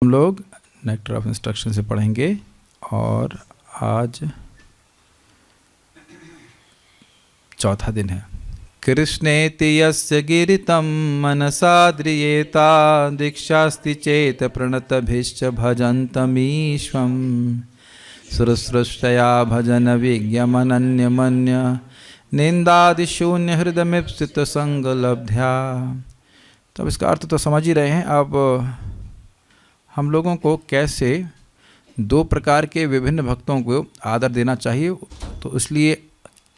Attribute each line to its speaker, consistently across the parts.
Speaker 1: हम लोग nectar of instruction से पढ़ेंगे और आज चौथा दिन है। कृष्णेति यस्य गिरितं मनसा द्रियेता दीक्षास्ति चेत प्रणतभिश्च भजन्तमीश्वं सुरसृष्टया भजन विज्ञमनन्यमन्य निंदादिशून्य हृदयमिप्सित संगलब्ध्या। तो अब इसका अर्थ तो समझ ही रहे हैं। अब हम लोगों को कैसे दो प्रकार के विभिन्न भक्तों को आदर देना चाहिए, तो इसलिए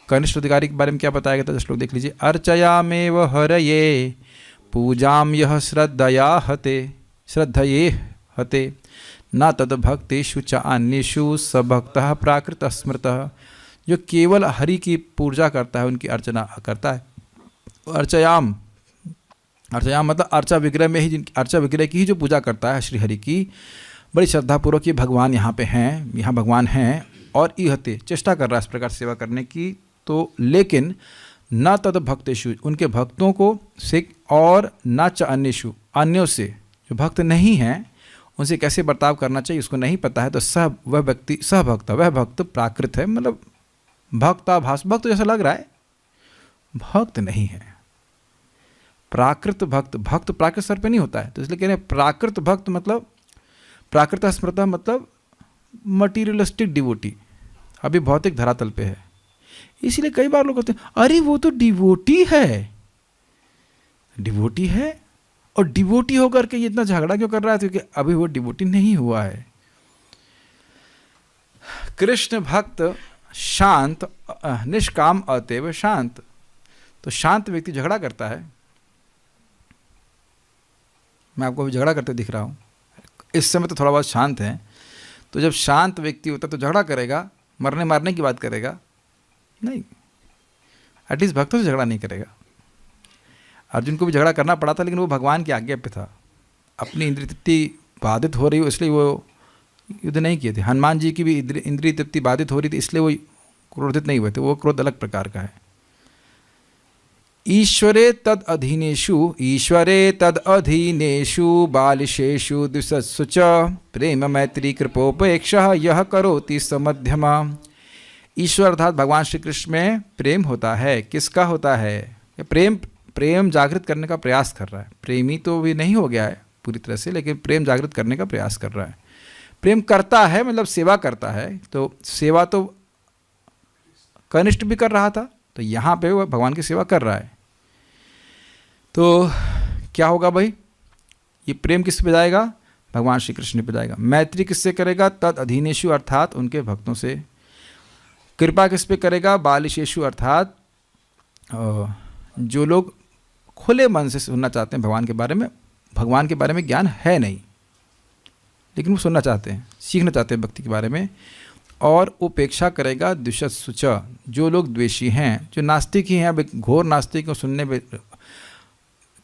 Speaker 1: कनिष्ठ अधिकारी के बारे में क्या बताया गया था, श्लोक देख लीजिए। अर्चयामेव हरये पूजाम यह श्रद्धये हते न तद भक्तेषु च अन्येषु स भक्तः प्राकृत स्मृतः। जो केवल हरि की पूजा करता है, उनकी अर्चना करता है। अर्चयाम मतलब अर्चा विग्रह में ही, अर्चा विग्रह की ही जो पूजा करता है श्री हरि की, बड़ी श्रद्धापूर्वक ये भगवान यहाँ पे हैं, यहाँ भगवान हैं, और इहते चेष्टा कर रहा है इस प्रकार सेवा करने की। तो लेकिन न तद भक्तेषु, उनके भक्तों को से, और न च अन्येषु, अन्यों से जो भक्त नहीं हैं उनसे कैसे बर्ताव करना चाहिए उसको नहीं पता है। तो वह भक्त प्राकृत है, मतलब भक्ताभास, भक्त जैसा लग रहा है, भक्त नहीं है। प्राकृत भक्त, भक्त प्राकृत स्तर पे नहीं होता है, तो इसलिए कह रहे हैं प्राकृत भक्त मतलब प्राकृत स्मृता मतलब मटीरियलिस्टिक डिवोटी, अभी भौतिक धरातल पे है। इसलिए कई बार लोग कहते हैं अरे वो तो डिवोटी है, डिवोटी है, और डिवोटी होकर के ये इतना झगड़ा क्यों कर रहा है, क्योंकि अभी वो डिवोटी नहीं हुआ है। कृष्ण भक्त शांत निष्काम अतएव शांत। तो शांत व्यक्ति झगड़ा करता है। मैं आपको अभी झगड़ा करते दिख रहा हूँ, इस समय तो थोड़ा बहुत शांत है। तो जब शांत व्यक्ति होता है तो झगड़ा करेगा, मरने मारने की बात करेगा नहीं, एटलीस्ट भक्तों से झगड़ा नहीं करेगा। अर्जुन को भी झगड़ा करना पड़ा था, लेकिन वो भगवान की आज्ञा पे था। अपनी इंद्रिय तृप्ति बाधित हो रही हो इसलिए वो युद्ध नहीं किए थे। हनुमान जी की भी इंद्रिय तृप्ति बाधित हो रही थी, इसलिए वो क्रोधित नहीं हुए थे। वो क्रोध अलग प्रकार का है। ईश्वरे तद अधीनेषु बालिशेषु द्विषत्सु च प्रेम मैत्री कृपोपेक्षा यह करोति स मध्यमा। ईश्वर अर्थात भगवान श्री कृष्ण में प्रेम होता है। किसका होता है? प्रेम जागृत करने का प्रयास कर रहा है। प्रेमी तो भी नहीं हो गया है पूरी तरह से, लेकिन प्रेम जागृत करने का प्रयास कर रहा है। प्रेम करता है मतलब सेवा करता है। तो सेवा तो कनिष्ठ भी कर रहा था, तो यहाँ पे वह भगवान की सेवा कर रहा है। तो क्या होगा भाई, ये प्रेम किस पे जाएगा? भगवान श्री कृष्ण पे जाएगा। मैत्री किससे करेगा? तद अधीनेषु अर्थात उनके भक्तों से। कृपा किस पे करेगा? बालिशेषु अर्थात जो लोग खुले मन से सुनना चाहते हैं भगवान के बारे में ज्ञान है नहीं, लेकिन वो सुनना चाहते हैं, सीखना चाहते हैं भक्ति के बारे में। और उपेक्षा करेगा द्विषत्सु च, जो लोग द्वेषी हैं, जो नास्तिक ही हैं, घोर नास्तिक को सुनने में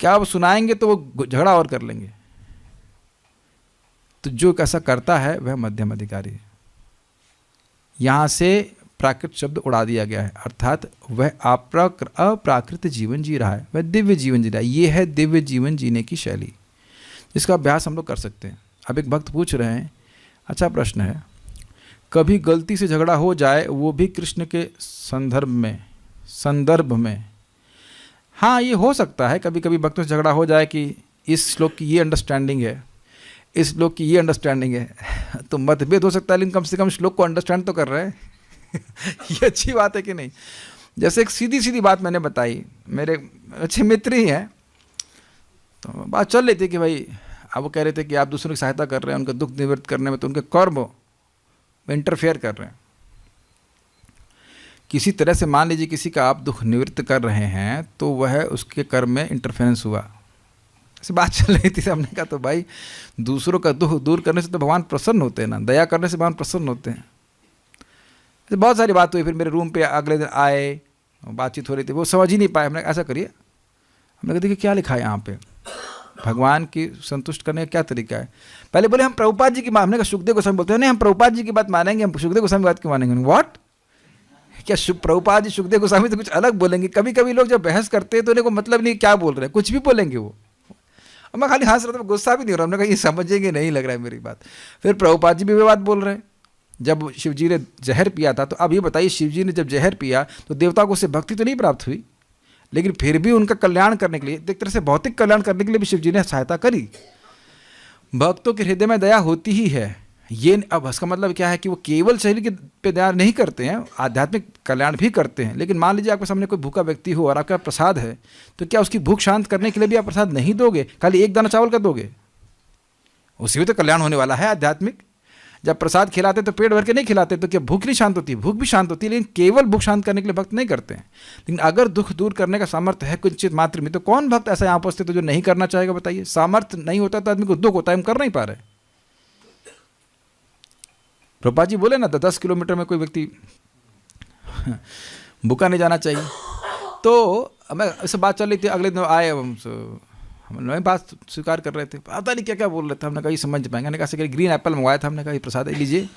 Speaker 1: क्या वो सुनाएंगे तो वो झगड़ा और कर लेंगे। तो जो ऐसा करता है वह मध्यम अधिकारी है। यहाँ से प्राकृत शब्द उड़ा दिया गया है, अर्थात वह अप्राकृत जीवन जी रहा है, वह दिव्य जीवन जी रहा है। ये है दिव्य जीवन जीने की शैली, जिसका अभ्यास हम लोग कर सकते हैं। अब एक भक्त पूछ रहे हैं, अच्छा प्रश्न है, कभी गलती से झगड़ा हो जाए, वो भी कृष्ण के संदर्भ में। हाँ, ये हो सकता है, कभी कभी भक्तों से झगड़ा हो जाए कि इस श्लोक की ये अंडरस्टैंडिंग है, इस श्लोक की ये अंडरस्टैंडिंग है। तो मतभेद हो सकता है, लेकिन कम से कम श्लोक को अंडरस्टैंड तो कर रहे हैं। ये अच्छी बात है कि नहीं? जैसे एक सीधी सीधी बात मैंने बताई, मेरे अच्छे मित्र ही हैं, तो बात चल रही थी कि भाई अब वो कह रहे थे कि आप दूसरों की सहायता कर रहे हैं उनका दुख निवृत्त करने में, तो उनके कर्म में इंटरफेयर कर रहे हैं। किसी तरह से मान लीजिए किसी का आप दुख निवृत्त कर रहे हैं, तो वह उसके कर्म में इंटरफेरेंस हुआ। ऐसी बात चल रही थी। हमने कहा तो भाई दूसरों का दुख दूर करने से तो भगवान प्रसन्न होते हैं ना, दया करने से भगवान प्रसन्न होते हैं। तो बहुत सारी बात हुई। फिर मेरे रूम पे अगले दिन आए, बातचीत हो रही थी, वो समझ ही नहीं पाए। हमने ऐसा करिए, हमने कहा देखिए क्या लिखा है यहाँ पे, भगवान की संतुष्ट करने का क्या तरीका है। पहले बोले हम प्रभुपाद जी की बात, हमने कहा सुखदेव गोस्वामी बोलते हैं नहीं हम प्रभुपाद जी की बात मानेंगे, हम सुखदेव गोस्वामी की बात क्यों मानेंगे? व्हाट, क्या प्रभुपाद जी सुखदेव गोस्वामी तो कुछ अलग बोलेंगे? कभी कभी लोग जब बहस करते हैं तो उन्हें को मतलब नहीं क्या बोल रहे हैं, कुछ भी बोलेंगे वो। और मैं खाली हंस रहा था, गुस्सा भी नहीं हो रहा। हमने कहा ये समझेंगे नहीं, लग रहा है मेरी बात। फिर प्रभुपाद जी भी वे बात बोल रहे हैं, जब शिव जी ने जहर पिया था, तो अब ये बताइए शिव जी ने जब जहर पिया तो देवता को उससे भक्ति तो नहीं प्राप्त हुई, लेकिन फिर भी उनका कल्याण करने के लिए, एक तरह से भौतिक कल्याण करने के लिए भी शिव जी ने सहायता करी। भक्तों के हृदय में दया होती ही है। ये अब इसका मतलब क्या है कि वो केवल शरीर के पे दया नहीं करते हैं, आध्यात्मिक कल्याण भी करते हैं। लेकिन मान लीजिए आपके सामने कोई भूखा व्यक्ति हो और आपका प्रसाद है, तो क्या उसकी भूख शांत करने के लिए भी आप प्रसाद नहीं दोगे, खाली एक दाना चावल का दोगे? उसी में तो कल्याण होने वाला है आध्यात्मिक। जब प्रसाद खिलाते तो पेट भर के नहीं खिलाते, तो क्या भूख नहीं शांत होती? भूख भी शांत होती है, लेकिन केवल भूख शांत करने के लिए भक्त नहीं करते हैं। लेकिन अगर दुख दूर करने का सामर्थ्य है कुछ मात्र में, तो कौन भक्त ऐसा यहाँ उपस्थित है जो नहीं करना चाहेगा? बताइए। सामर्थ्य नहीं होता तो आदमी को दुख होता है, हम कर नहीं पा रहे। प्रभुपाद जी बोले ना, 10 किलोमीटर में कोई व्यक्ति भूखा नहीं जाना चाहिए। तो मैं इससे बात चल रही थी, अगले दिन आए हम नई बात स्वीकार कर रहे थे, पता नहीं क्या क्या बोल रहे थे। हमने कहा ये समझ पाएंगे, हमने कहा ग्रीन एप्पल मंगवाया था, हमने कहा ये प्रसाद लीजिए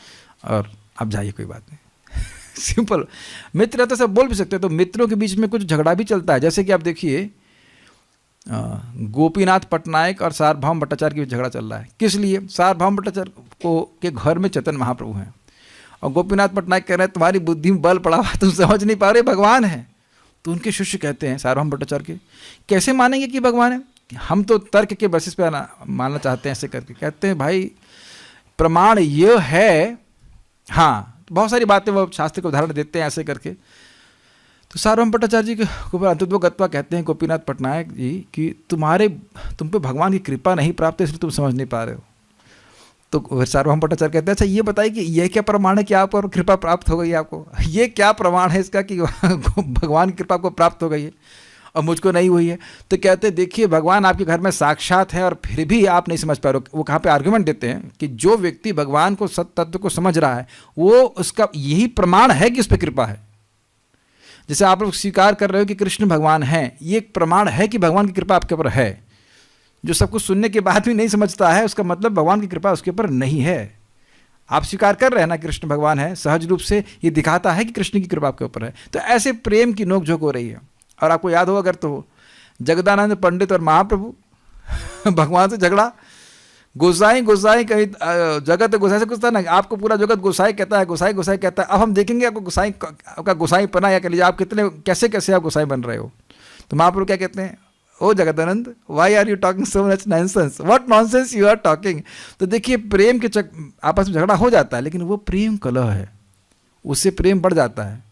Speaker 1: और आप जाइए, कोई बात नहीं। सिंपल। मित्र तो सब बोल भी सकते हैं। तो मित्रों के बीच में कुछ झगड़ा भी चलता है। जैसे कि आप देखिए गोपीनाथ पटनायक और सार्वभौम भट्टाचार्य के बीच झगड़ा चल रहा है। किस लिए? सार्वभौम भट्टाचार्य को के घर में चैतन्य महाप्रभु हैं और गोपीनाथ पटनायक कह रहे हैं तुम्हारी बुद्धि में बल पड़ा हुआ, तुम समझ नहीं पा रहे भगवान है। तो उनके शिष्य कहते हैं सार्वभौम भट्टाचार्य के, कैसे मानेंगे कि भगवान है? हम तो तर्क के बेसिस पे मानना चाहते हैं ऐसे करके। कहते हैं भाई प्रमाण ये है, हाँ बहुत सारी बातें वो शास्त्र के उदाहरण देते हैं ऐसे करके। तो सार्वभौम भट्टाचार्य जी के अंतत्व गत्वा कहते हैं गोपीनाथ पटनायक जी कि तुम पे भगवान की कृपा नहीं प्राप्त है, इसलिए तुम समझ नहीं पा रहे हो। तो सार्वभौम भट्टाचार्य कहते हैं अच्छा ये बताइए कि यह क्या प्रमाण है कि आप और कृपा प्राप्त हो गई आपको? ये क्या प्रमाण है इसका कि भगवान की कृपा आपको प्राप्त हो गई है और मुझको नहीं हुई है? तो कहते हैं देखिए भगवान आपके घर में साक्षात है और फिर भी आप नहीं समझ पा रहे हो। वो कहाँ पे आर्गुमेंट देते हैं कि जो व्यक्ति भगवान को सत्य तत्व को समझ रहा है वो उसका यही प्रमाण है कि उस पर कृपा है। जैसे आप लोग स्वीकार कर रहे हो कि कृष्ण भगवान हैं, ये एक प्रमाण है कि भगवान की कृपा आपके ऊपर है। जो सब कुछ सुनने के बाद भी नहीं समझता है उसका मतलब भगवान की कृपा उसके ऊपर नहीं है। आप स्वीकार कर रहे हैं ना कृष्ण भगवान है, सहज रूप से ये दिखाता है कि कृष्ण की कृपा आपके ऊपर है। तो ऐसे प्रेम की नोकझोंक हो रही है। और आपको याद होगा अगर तो जगदानंद पंडित और महाप्रभु भगवान से झगड़ा, गोसाई कहीं जगत गोसाई से कुछ था ना, आपको पूरा जगत गोसाई कहता है, गोसाई कहता है। अब हम देखेंगे आपको गोसाई आपका गोसाई पना या कह लीजिए आप कितने कैसे आप गोसाई बन रहे हो। तो महाप्रभु क्या कहते हैं, oh Jagadananda why are you talking so much nonsense, what nonsense you are talking. तो देखिए प्रेम के आपस में झगड़ा हो जाता है, लेकिन वो प्रेम कलह है, उससे प्रेम बढ़ जाता है।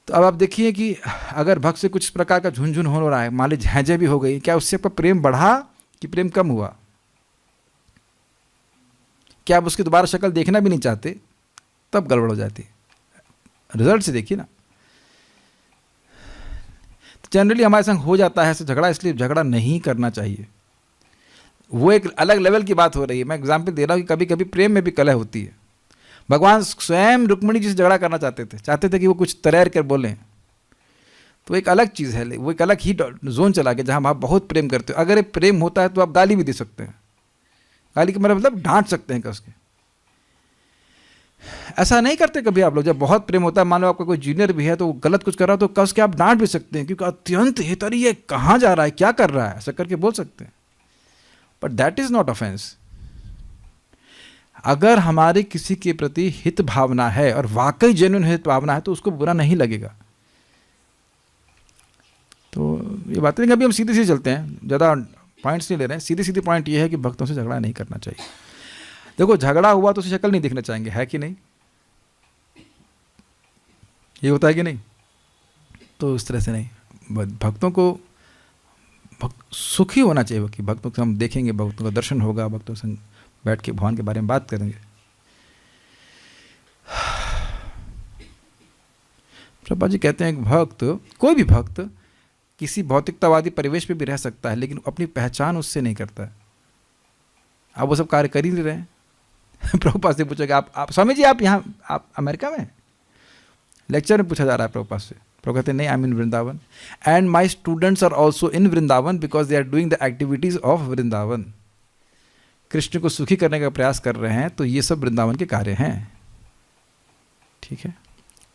Speaker 1: तो अब आप देखिए कि अगर भक्त से कुछ प्रकार का झुनझुन हो रहा है, मान लीजिए झेंझे भी हो गई, क्या उससे आपका प्रेम बढ़ा कि प्रेम कम हुआ? क्या आप उसकी दोबारा शक्ल देखना भी नहीं चाहते? तब गड़बड़ हो जाती है। रिजल्ट से देखिए ना। तो जनरली हमारे संग हो जाता है ऐसे झगड़ा, इसलिए झगड़ा नहीं करना चाहिए। वो एक अलग लेवल की बात हो रही है। मैं एग्जाम्पल दे रहा हूँ कि कभी कभी प्रेम में भी कलह होती है। भगवान स्वयं रुक्मिणी जी से झगड़ा करना चाहते थे कि वो कुछ तैर कर बोलें, तो एक अलग चीज़ है, वो एक अलग ही जोन चला गया जहाँ आप बहुत प्रेम करते हो। अगर ये प्रेम होता है तो आप गाली भी दे सकते हैं, गाली का मतलब डांट सकते हैं कस के। ऐसा नहीं करते कभी आप लोग? जब बहुत प्रेम होता है, मान लो आपका कोई जूनियर भी है तो गलत कुछ कर रहा हो तो कस के आप डांट भी सकते हैं, क्योंकि अत्यंत हितरी ये कहाँ जा रहा है, क्या कर रहा है, ऐसा करके बोल सकते हैं। But that is not offence. अगर हमारे किसी के प्रति हित भावना है और वाकई जेन्युइन हित भावना है तो उसको बुरा नहीं लगेगा। तो ये बातें कभी हम सीधे चलते हैं, ज़्यादा पॉइंट्स नहीं ले रहे हैं। सीधी पॉइंट ये है कि भक्तों से झगड़ा नहीं करना चाहिए। देखो झगड़ा हुआ तो उसे शक्ल नहीं देखना चाहेंगे, है कि नहीं? ये होता है कि नहीं? तो इस तरह से नहीं, भक्तों को सुखी होना चाहिए कि भक्तों को हम देखेंगे, भक्तों का दर्शन होगा, भक्तों से बैठ के भगवान के बारे में बात करेंगे। प्रभुपाद जी कहते हैं भक्त, कोई भी भक्त किसी भौतिकतावादी परिवेश में भी रह सकता है, लेकिन अपनी पहचान उससे नहीं करता है। आप वो सब कार्य कर ही नहीं रहे हैं। प्रभुपाद से पूछेगा आप स्वामी जी आप यहाँ आप अमेरिका में? लेक्चर में पूछा जा रहा है प्रभुपाद से। प्रभु कहते हैं नहीं, I am in Vrindavan and my students are also in Vrindavan because they are doing the activities of Vrindavan. Krishna को सुखी करने का प्रयास कर रहे हैं, तो ये सब वृंदावन के कार्य हैं। ठीक है,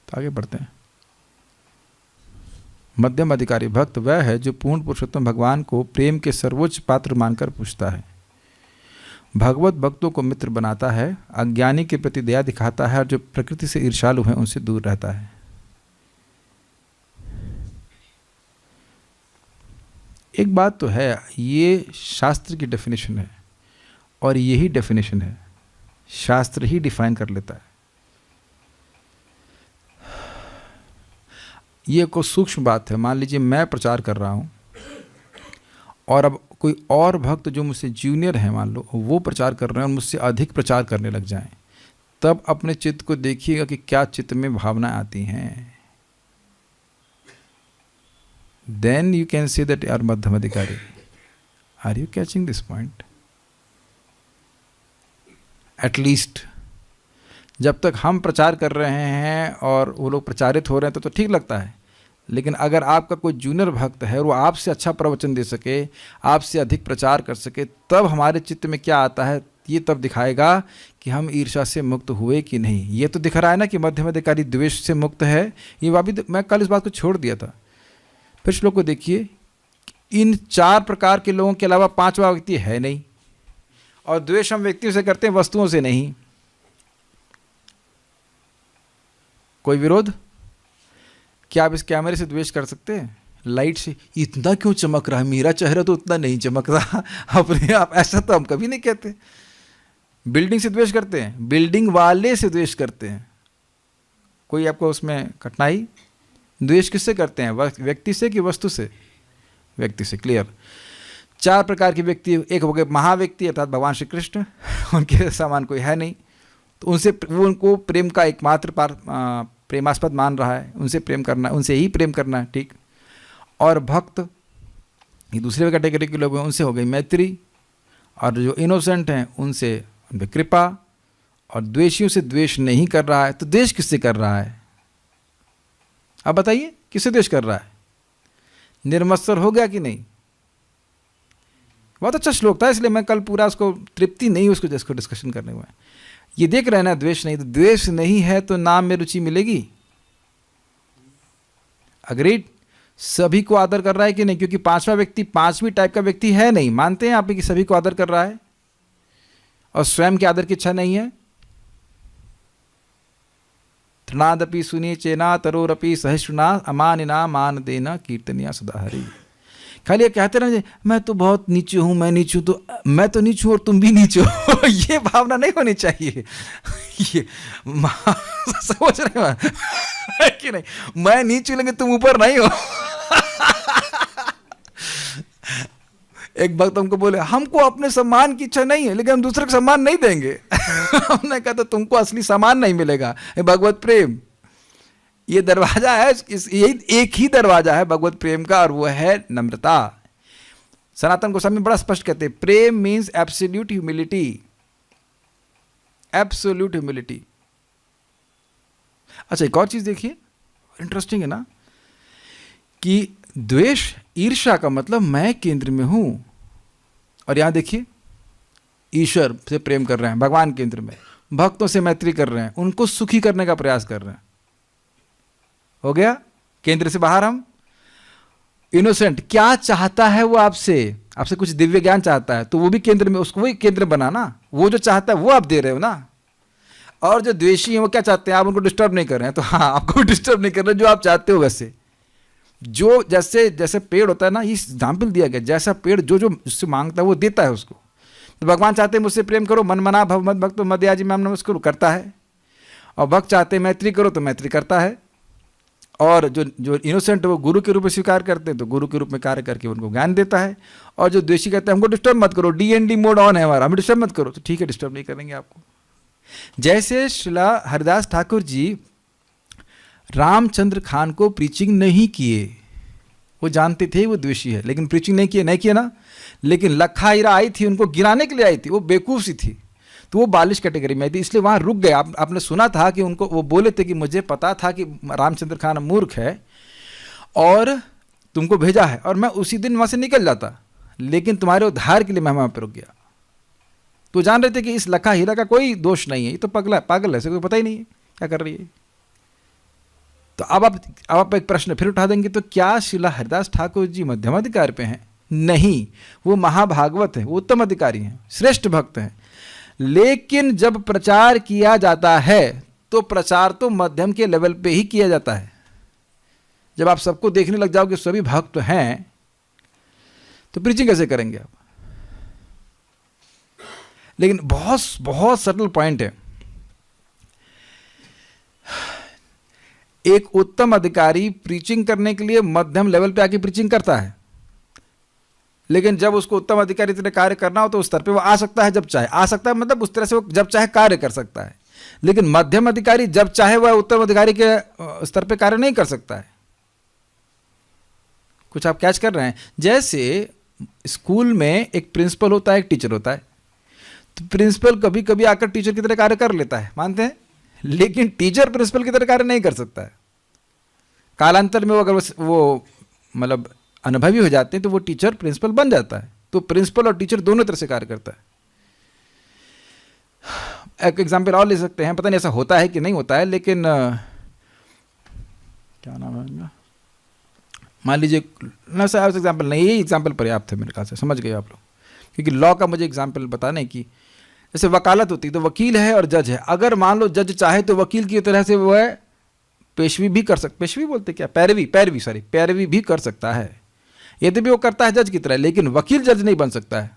Speaker 1: तो आगे बढ़ते हैं। मध्यम अधिकारी भक्त वह है जो पूर्ण पुरुषोत्तम भगवान को प्रेम के सर्वोच्च पात्र मानकर पूछता है, भगवत भक्तों को मित्र बनाता है, अज्ञानी के प्रति दया दिखाता है और जो प्रकृति से ईर्ष्यालु हैं उनसे दूर रहता है। एक बात तो है, ये शास्त्र की डेफिनेशन है और यही डेफिनेशन है, शास्त्र ही डिफाइन कर लेता है। ये कोई सूक्ष्म बात है। मान लीजिए मैं प्रचार कर रहा हूँ और अब कोई और भक्त जो मुझसे जूनियर है, मान लो वो प्रचार कर रहे हैं और मुझसे अधिक प्रचार करने लग जाएं, तब अपने चित्त को देखिएगा कि क्या चित्त में भावनाएं आती हैं। Then you can say that are मध्यम अधिकारी। Are you catching this point? At least जब तक हम प्रचार कर रहे हैं और वो लोग प्रचारित हो रहे हैं तो ठीक लगता है, लेकिन अगर आपका कोई जूनियर भक्त है और वो आपसे अच्छा प्रवचन दे सके, आपसे अधिक प्रचार कर सके, तब हमारे चित्त में क्या आता है, ये तब दिखाएगा कि हम ईर्ष्या से मुक्त हुए कि नहीं। ये तो दिख रहा है ना कि मध्यम अधिकारी द्वेष से मुक्त है। ये वाभी मैं कल इस बात को छोड़ दिया था। फिर श्लोक को देखिए, इन 4 प्रकार के लोगों के अलावा 5वां व्यक्ति है नहीं, और द्वेष हम व्यक्तियों से करते हैं, वस्तुओं से नहीं। कोई विरोध? क्या आप इस कैमरे से द्वेष कर सकते हैं? लाइट से इतना क्यों चमक रहा है, मेरा चेहरा तो उतना नहीं चमक रहा अपने आप, ऐसा तो हम कभी नहीं कहते। बिल्डिंग से द्वेष करते हैं, बिल्डिंग वाले से द्वेष करते हैं। कोई आपको उसमें कठिनाई? द्वेष किससे करते हैं, व्यक्ति से कि वस्तु से? व्यक्ति से। क्लियर। 4 प्रकार के व्यक्ति, एक हो गए महाव्यक्ति अर्थात भगवान श्री कृष्ण, उनके समान कोई है नहीं, तो उनसे वो उनको प्रेम का एकमात्र प्रेमास्पद मान रहा है, उनसे प्रेम करना, उनसे ही प्रेम करना है। ठीक। और भक्त, ये दूसरे कैटेगरी के लोग हैं, उनसे हो गई मैत्री, और जो इनोसेंट हैं उनसे उन पर कृपा, और द्वेषियों से द्वेष नहीं कर रहा है। तो द्वेष किससे कर रहा है? अब बताइए, किससे द्वेष कर रहा है? निर्मत्सर हो गया कि नहीं? बहुत अच्छा श्लोक था, इसलिए मैं कल पूरा उसको तृप्ति नहीं उसको जिसको डिस्कशन करने हुआ है। ये देख रहे हैं ना, द्वेष नहीं, तो द्वेष नहीं है तो नाम में रुचि मिलेगी। अग्रीड? सभी को आदर कर रहा है कि नहीं? क्योंकि 5वां व्यक्ति 5वीं टाइप का व्यक्ति है नहीं। मानते हैं आप कि सभी को आदर कर रहा है और स्वयं के आदर की इच्छा नहीं है? तृणादपि सुनी चेना तरोरपि सहिष्णुना अमानिना मान देना कीर्तनिया सदा हरि। खाली ये कहते रहे मैं तो बहुत नीचे हूँ, मैं नीच हूँ, तो मैं तो नीच हूँ और तुम भी नीच हो ये भावना नहीं होनी चाहिए। ये समझ रहे हो कि नहीं? मैं नीच हूँ लेकिन तुम ऊपर नहीं हो। एक भक्त हमको बोले हमको अपने सम्मान की इच्छा नहीं है लेकिन हम दूसरे को सम्मान नहीं देंगे। हमने कहा तो तुमको असली सम्मान नहीं मिलेगा। भगवत प्रेम ये दरवाजा है, यही एक ही दरवाजा है भगवत प्रेम का, और वो है नम्रता। सनातन गोस्वामी बड़ा स्पष्ट कहते हैं, prem means absolute humility. Absolute humility. अच्छा, एक और चीज देखिए, इंटरेस्टिंग है ना, कि द्वेष ईर्ष्या का मतलब मैं केंद्र में हूं, और यहां देखिए ईश्वर से प्रेम कर रहे हैं, भगवान केंद्र में, भक्तों से मैत्री कर रहे हैं, उनको सुखी करने का प्रयास कर रहे हैं। हो गया केंद्र से बाहर। हम इनोसेंट, क्या चाहता है वो आपसे? आपसे कुछ दिव्य ज्ञान चाहता है तो वो भी केंद्र में, उसको वही केंद्र बनाना। वो जो चाहता है वो आप दे रहे हो ना। और जो द्वेषी है वो क्या चाहते हैं? आप उनको डिस्टर्ब नहीं कर रहे हैं, तो हाँ आपको डिस्टर्ब नहीं कर रहे, जो आप चाहते हो वैसे। जो जैसे जैसे पेड़ होता है ना, इस एग्जाम्पल दिया गया, जैसा पेड़ जो जो उससे मांगता है वो देता है उसको। तो भगवान चाहते हैं मुझसे प्रेम करो, मन मना भव मत भक्त मध्याजी मैम नमस्कार करता है, और भक्त चाहते हैं मैत्री करो तो मैत्री करता है। और जो जो इनोसेंट वो गुरु के रूप में स्वीकार करते हैं तो गुरु के रूप में कार्य करके उनको ज्ञान देता है। और जो द्वेषी कहते हैं हमको डिस्टर्ब मत करो, DND मोड ऑन है हमारा, हमें डिस्टर्ब मत करो, तो ठीक है डिस्टर्ब नहीं करेंगे आपको। जैसे श्रीला हरिदास ठाकुर जी रामचंद्र खान को प्रीचिंग नहीं किए, वो जानते थे वो द्वेषी है लेकिन प्रीचिंग नहीं किए ना। लेकिन लखा हीरा आई थी, उनको गिराने के लिए आई थी, वो बेवकूफ सी थी, तो वो 42 कैटेगरी में थी, इसलिए वहाँ रुक गए। आपने सुना था कि उनको वो बोले थे कि मुझे पता था कि रामचंद्र खान मूर्ख है और तुमको भेजा है, और मैं उसी दिन वहाँ से निकल जाता, लेकिन तुम्हारे उद्धार के लिए मैं वहाँ पर रुक गया। तो जान रहे थे कि इस लखा हीरा का कोई दोष नहीं है, ये तो पागल है, इसे कोई पता ही नहीं है क्या कर रही है। तो अब आप एक प्रश्न फिर उठा देंगे, तो क्या श्रीला हरिदास ठाकुर जी मध्यम अधिकार पे हैं? नहीं, वो महाभागवत है, वो उत्तम अधिकारी हैं, श्रेष्ठ भक्त हैं। लेकिन जब प्रचार किया जाता है तो प्रचार तो मध्यम के लेवल पे ही किया जाता है। जब आप सबको देखने लग जाओगे सभी भक्त हैं, तो प्रीचिंग कैसे करेंगे आप? लेकिन बहुत बहुत सटल पॉइंट है। एक उत्तम अधिकारी प्रीचिंग करने के लिए मध्यम लेवल पे आके प्रीचिंग करता है, लेकिन जब उसको उत्तम अधिकारी तरह कार्य करना हो तो उस स्तर पे वो आ सकता है जब चाहे। आ सकता है मतलब उस तरह से वो जब चाहे कार्य कर सकता है। लेकिन मध्यम अधिकारी जब चाहे वह उत्तम अधिकारी के स्तर पे कार्य नहीं कर सकता है। कुछ आप कैच कर रहे हैं? जैसे स्कूल में एक प्रिंसिपल होता है, एक टीचर होता है। तो प्रिंसिपल कभी कभी आकर टीचर की तरह कार्य कर लेता है, मानते हैं, लेकिन टीचर प्रिंसिपल की तरह कार्य नहीं कर सकता है। कालांतर में वो अगर वो मतलब अनुभवी हो जाते हैं तो वो टीचर प्रिंसिपल बन जाता है। तो प्रिंसिपल और टीचर दोनों तरह से कार्य करता है। एक एग्जाम्पल और ले सकते हैं, पता नहीं ऐसा होता है कि नहीं होता है, लेकिन क्या नाम है, मान लीजिए ना सर, एग्जाम्पल नहीं, यही एग्जाम्पल पर्याप्त है मेरे ख्याल से, समझ गए आप लोग। क्योंकि लॉ का मुझे एग्जाम्पल बताने की, जैसे वकालत होती है तो वकील है और जज है। अगर मान लो जज चाहे तो वकील की तरह से वो है पेशवी भी कर सकता, पेशवी बोलते क्या, पैरवी भी कर सकता है, यदि भी वो करता है जज की तरह। लेकिन वकील जज नहीं बन सकता है।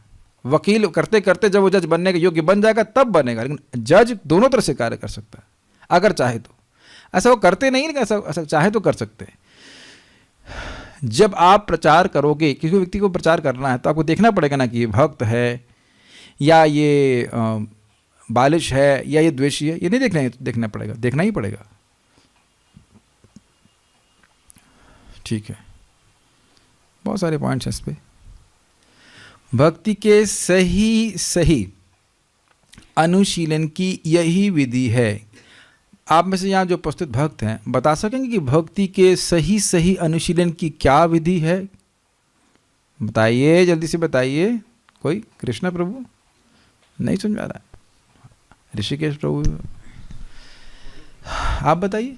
Speaker 1: वकील करते करते जब वो जज बनने के योग्य बन जाएगा तब बनेगा, लेकिन जज दोनों तरह से कार्य कर सकता है अगर चाहे तो। ऐसा वो करते नहीं, लेकिन ऐसा चाहे तो कर सकते हैं। जब आप प्रचार करोगे, किसी व्यक्ति को प्रचार करना है, तो आपको देखना पड़ेगा ना कि ये भक्त है या ये बालिश है या ये द्वेषी है। ये नहीं देखना पड़ेगा, देखना ही पड़ेगा। ठीक है, बहुत सारे पॉइंट्स हैं इस पे। भक्ति के सही अनुशीलन की यही विधि है। आप में से यहाँ जो उपस्थित भक्त हैं बता सकेंगे कि भक्ति के सही अनुशीलन की क्या विधि है? बताइए, जल्दी से बताइए। कोई? कृष्णा प्रभु नहीं समझ आ रहा है? ऋषिकेश प्रभु आप बताइए।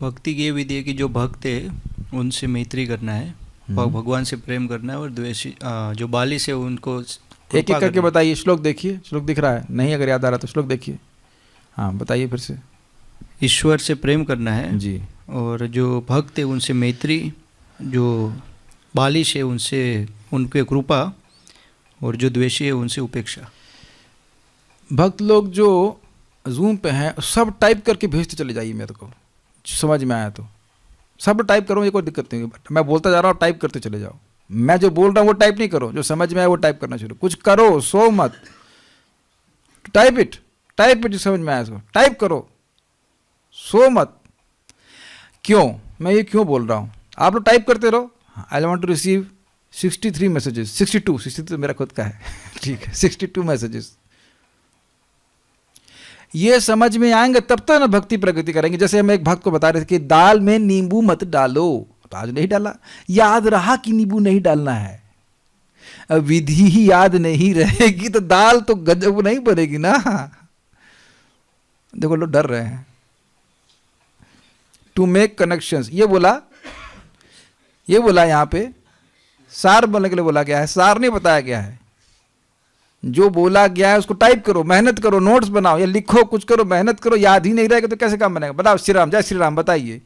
Speaker 2: भक्ति की ये विधि है कि जो भक्त है उनसे मैत्री करना है, भगवान से प्रेम करना है, और द्वेषी जो बालिश है उनको
Speaker 1: एक एक करके बताइए। श्लोक देखिए, श्लोक दिख रहा है नहीं? अगर याद आ रहा तो श्लोक देखिए। हाँ बताइए फिर से।
Speaker 2: ईश्वर से प्रेम करना है
Speaker 1: जी,
Speaker 2: और जो भक्त है उनसे मैत्री, जो बालिश है उनसे उनके कृपा, और जो द्वेषी है उनसे उपेक्षा।
Speaker 1: भक्त लोग जो जूम पे हैं सब टाइप करके भेजते चले जाइए, मेरे को समझ में आया तो सब टाइप करो, ये कोई दिक्कत नहीं है। मैं बोलता जा रहा हूँ, टाइप करते चले जाओ। मैं जो बोल रहा हूँ वो टाइप नहीं करो, जो समझ में आए वो टाइप करना शुरू। कुछ करो, सो मत, टाइप इट जो समझ में आया उसको टाइप करो, सो मत। क्यों मैं ये क्यों बोल रहा हूँ? आप लोग टाइप करते रहो। I want to receive 63 messages, 62 तो मेरा खुद का है ठीक है, 62 मैसेजेस। ये समझ में आएंगे तब तो ना भक्ति प्रगति करेंगे। जैसे हम एक भक्त को बता रहे थे कि दाल में नींबू मत डालो, तो आज नहीं डाला, याद रहा कि नींबू नहीं डालना है। अब विधि ही याद नहीं रहेगी तो दाल तो गजब नहीं बनेगी ना। देखो लोग डर रहे हैं। टू मेक कनेक्शंस, ये बोला यहां पे सार बोलने के लिए बोला गया है, सार नहीं बताया गया है। जो बोला गया है उसको टाइप करो, मेहनत करो, नोट्स बनाओ या लिखो, कुछ करो, मेहनत करो। याद ही नहीं रहेगा तो कैसे काम बनेगा? बताओ श्री राम, जय श्री राम बताइए।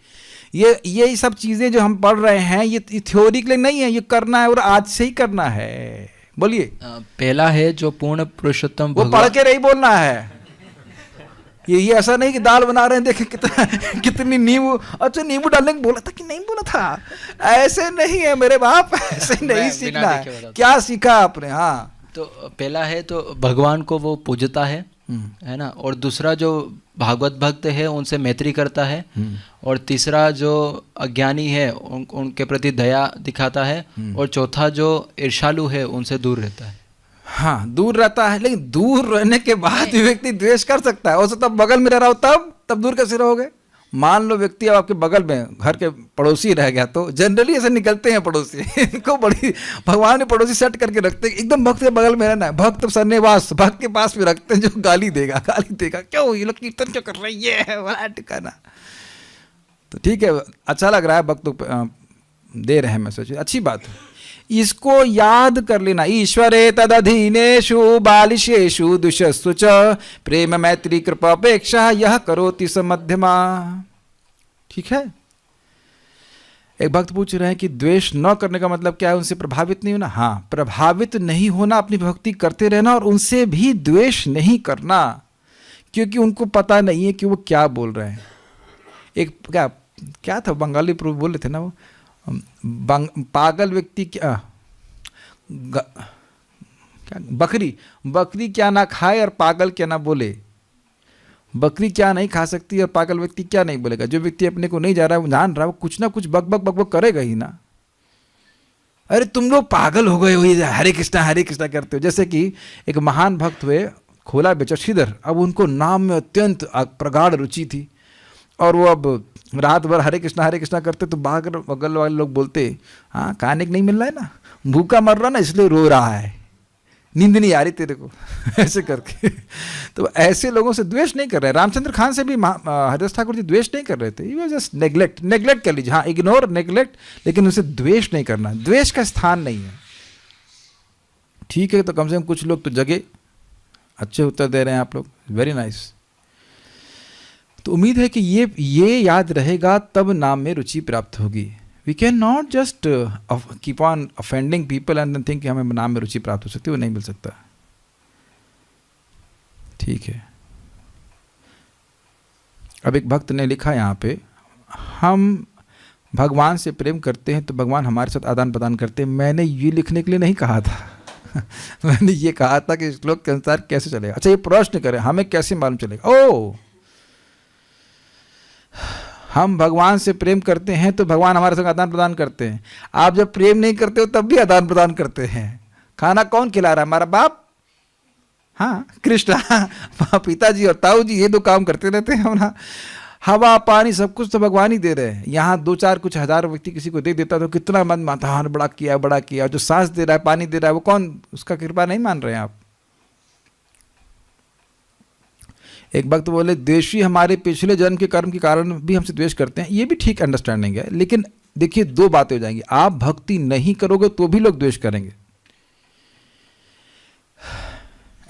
Speaker 1: ये सब चीजें जो हम पढ़ रहे हैं ये थ्योरी के लिए नहीं है, ये करना है और आज से ही करना है। बोलिए।
Speaker 3: पहला है जो पूर्ण पुरुषोत्तम,
Speaker 1: वो पढ़ के नहीं बोलना है। ये ऐसा नहीं कि दाल बना रहे हैं, देखे कितनी नींबू, अच्छा नींबू डालने को बोला था कि नहीं बोला था, ऐसे नहीं है मेरे बाप, ऐसे नहीं सीखना है। क्या सीखा आपने? हाँ,
Speaker 3: तो पहला है तो भगवान को वो पूजता है ना, और दूसरा जो भागवत भक्त है उनसे मैत्री करता है, और तीसरा जो अज्ञानी है उनके प्रति दया दिखाता है, और चौथा जो ईर्ष्यालु है उनसे दूर रहता है।
Speaker 1: हाँ, दूर रहता है, लेकिन दूर रहने के बाद भी व्यक्ति द्वेष कर सकता है। और तब बगल में रह रहा हो तब दूर कैसे रहोगे? मान लो व्यक्ति आपके बगल में घर के पड़ोसी रह गया, तो जनरली ऐसे निकलते हैं पड़ोसी इनको बड़ी भगवान ने पड़ोसी सेट करके रखते हैं। एकदम भक्त के बगल में रहना है, भक्त सन्निवास भक्त के पास भी रखते हैं, जो गाली देगा। क्यों ये लोग कीर्तन क्यों कर रही है, ठिकाना। तो ठीक है, अच्छा लग रहा है, भक्त दे रहे हैं मैसेज, अच्छी बात है। इसको याद कर लेना, ईश्वरे तदधीनेषु बालिशेषु दुष्यस्तु च प्रेम मैत्री कृपापेक्षा यह करोति स मध्यमा। ठीक है। एक भक्त पूछ रहे हैं कि द्वेष न करने का मतलब क्या है, उनसे प्रभावित नहीं होना। हाँ, प्रभावित नहीं होना, अपनी भक्ति करते रहना और उनसे भी द्वेष नहीं करना, क्योंकि उनको पता नहीं है कि वो क्या बोल रहे हैं। एक क्या था, बंगाली प्रभु बोले थे ना, वो पागल व्यक्ति क्या बकरी क्या ना खाए और पागल क्या ना बोले। बकरी क्या नहीं खा सकती और पागल व्यक्ति क्या नहीं बोलेगा। जो व्यक्ति अपने को नहीं जा रहा है, वो जान रहा है, वो कुछ ना कुछ बक बक बक बक करेगा ही ना। अरे तुम लोग पागल हो गए हो, ये हरे कृष्णा करते हो। जैसे कि एक महान भक्त हुए खोला बेचा श्रीधर, अब उनको नाम में अत्यंत प्रगाढ़ रुचि थी और वो अब रात भर हरे कृष्णा करते, तो बगल वाले लोग बोलते, हाँ खाने को नहीं मिल रहा है ना, भूखा मर रहा ना, इसलिए रो रहा है, नींद नहीं आ रही तेरे को ऐसे करके। तो ऐसे लोगों से द्वेष नहीं कर रहे। रामचंद्र खान से भी हरिदास ठाकुर जी द्वेष नहीं कर रहे थे, ये जस्ट नेग्लेक्ट कर लीजिए, हाँ इग्नोर नेग्लेक्ट, लेकिन उसे द्वेष नहीं करना, द्वेष का स्थान नहीं है। ठीक है, तो कम से कम कुछ लोग तो जगे, अच्छे उत्तर दे रहे हैं आप लोग, वेरी नाइस। तो उम्मीद है कि ये याद रहेगा, तब नाम में रुचि प्राप्त होगी। We can not just keep on offending people and then think कि हमें नाम में रुचि प्राप्त हो सकती है, वो नहीं मिल सकता। ठीक है। अब एक भक्त ने लिखा यहाँ पे, हम भगवान से प्रेम करते हैं तो भगवान हमारे साथ आदान प्रदान करते हैं। मैंने ये लिखने के लिए नहीं कहा था मैंने ये कहा था कि श्लोक के अनुसार कैसे चलेगा। अच्छा, ये प्रश्न करें, हमें कैसे मालूम चलेगा? ओ, हम भगवान से प्रेम करते हैं तो भगवान हमारे साथ आदान प्रदान करते हैं। आप जब प्रेम नहीं करते हो तब भी आदान प्रदान करते हैं। खाना कौन खिला रहा है? हमारा बाप, हाँ कृष्ण, पिताजी और ताऊ जी, ये दो काम करते रहते हैं हम ना। हवा पानी सब कुछ तो भगवान ही दे रहे हैं। यहाँ 2-4 कुछ हजार व्यक्ति किसी को दे देता तो कितना मन माता, हाँ बड़ा किया। जो सांस दे रहा है, पानी दे रहा है, वो कौन? उसका कृपा नहीं मान रहे हैं आप। एक भक्त बोले, द्वेषी हमारे पिछले जन्म के कर्म के कारण भी हमसे द्वेष करते हैं। ये भी ठीक अंडरस्टैंडिंग है, लेकिन देखिए 2 बातें हो जाएंगी। आप भक्ति नहीं करोगे तो भी लोग द्वेष करेंगे,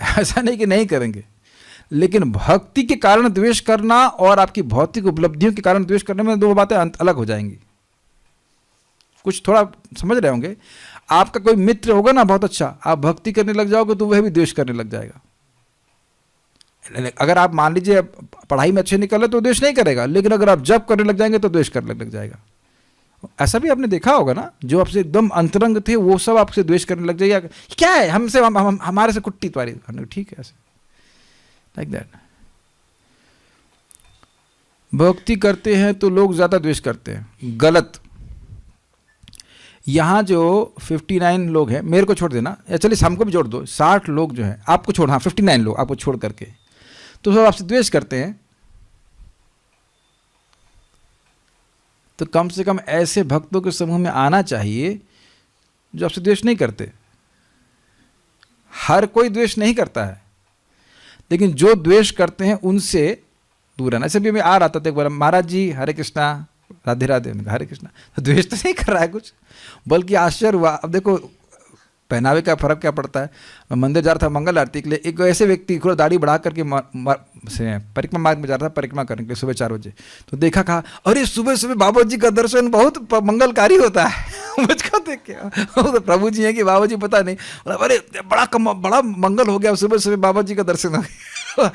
Speaker 1: ऐसा नहीं कि नहीं करेंगे, लेकिन भक्ति के कारण द्वेष करना और आपकी भौतिक उपलब्धियों के कारण द्वेष करने में 2 बातें अलग हो जाएंगी। कुछ थोड़ा समझ रहे होंगे। आपका कोई मित्र होगा ना बहुत अच्छा, आप भक्ति करने लग जाओगे तो वह भी द्वेष करने लग जाएगा। अगर आप मान लीजिए पढ़ाई में अच्छे निकल रहे तो द्वेष नहीं करेगा, लेकिन अगर आप जब करने लग जाएंगे तो द्वेष करने लग जाएगा। ऐसा भी आपने देखा होगा ना, जो आपसे एकदम अंतरंग थे वो सब आपसे द्वेष करने लग जाएगा। क्या है हमसे, हमारे से कुट्टी तुम्हारी, ठीक है, ऐसे लाइक दैट। भक्ति करते हैं तो लोग ज्यादा द्वेष करते हैं, गलत। यहाँ जो 59 लोग हैं, मेरे को छोड़ देना, चलिए हमको भी जोड़ दो, 60 लोग जो हैं आपको छोड़, हाँ 59 लोग आपको छोड़ करके, तो सब आपसे द्वेष करते हैं। तो कम से कम ऐसे भक्तों के समूह में आना चाहिए जो आपसे द्वेष नहीं करते। हर कोई द्वेष नहीं करता है, लेकिन जो द्वेष करते हैं उनसे दूर रहना। ऐसे भी मैं आ रहा था तो एक बार, महाराज जी हरे कृष्णा, राधे राधे, हरे कृष्णा। तो द्वेष तो नहीं कर रहा है कुछ, बल्कि आश्चर्य हुआ। अब देखो पहनावे का फर्क क्या पड़ता है। मैं मंदिर जा रहा था मंगल आरती के लिए, एक ऐसे व्यक्ति थोड़ा दाढ़ी बढ़ा करके परिक्रमा मार्ग में जा रहा था परिक्रमा करने के लिए सुबह 4 बजे। तो देखा, कहा अरे सुबह सुबह बाबा जी का दर्शन बहुत मंगलकारी होता है मुझको देख के, तो प्रभु जी हैं कि बाबा जी पता नहीं, अरे बड़ा मंगल हो गया सुबह सुबह बाबा जी का दर्शन हो गया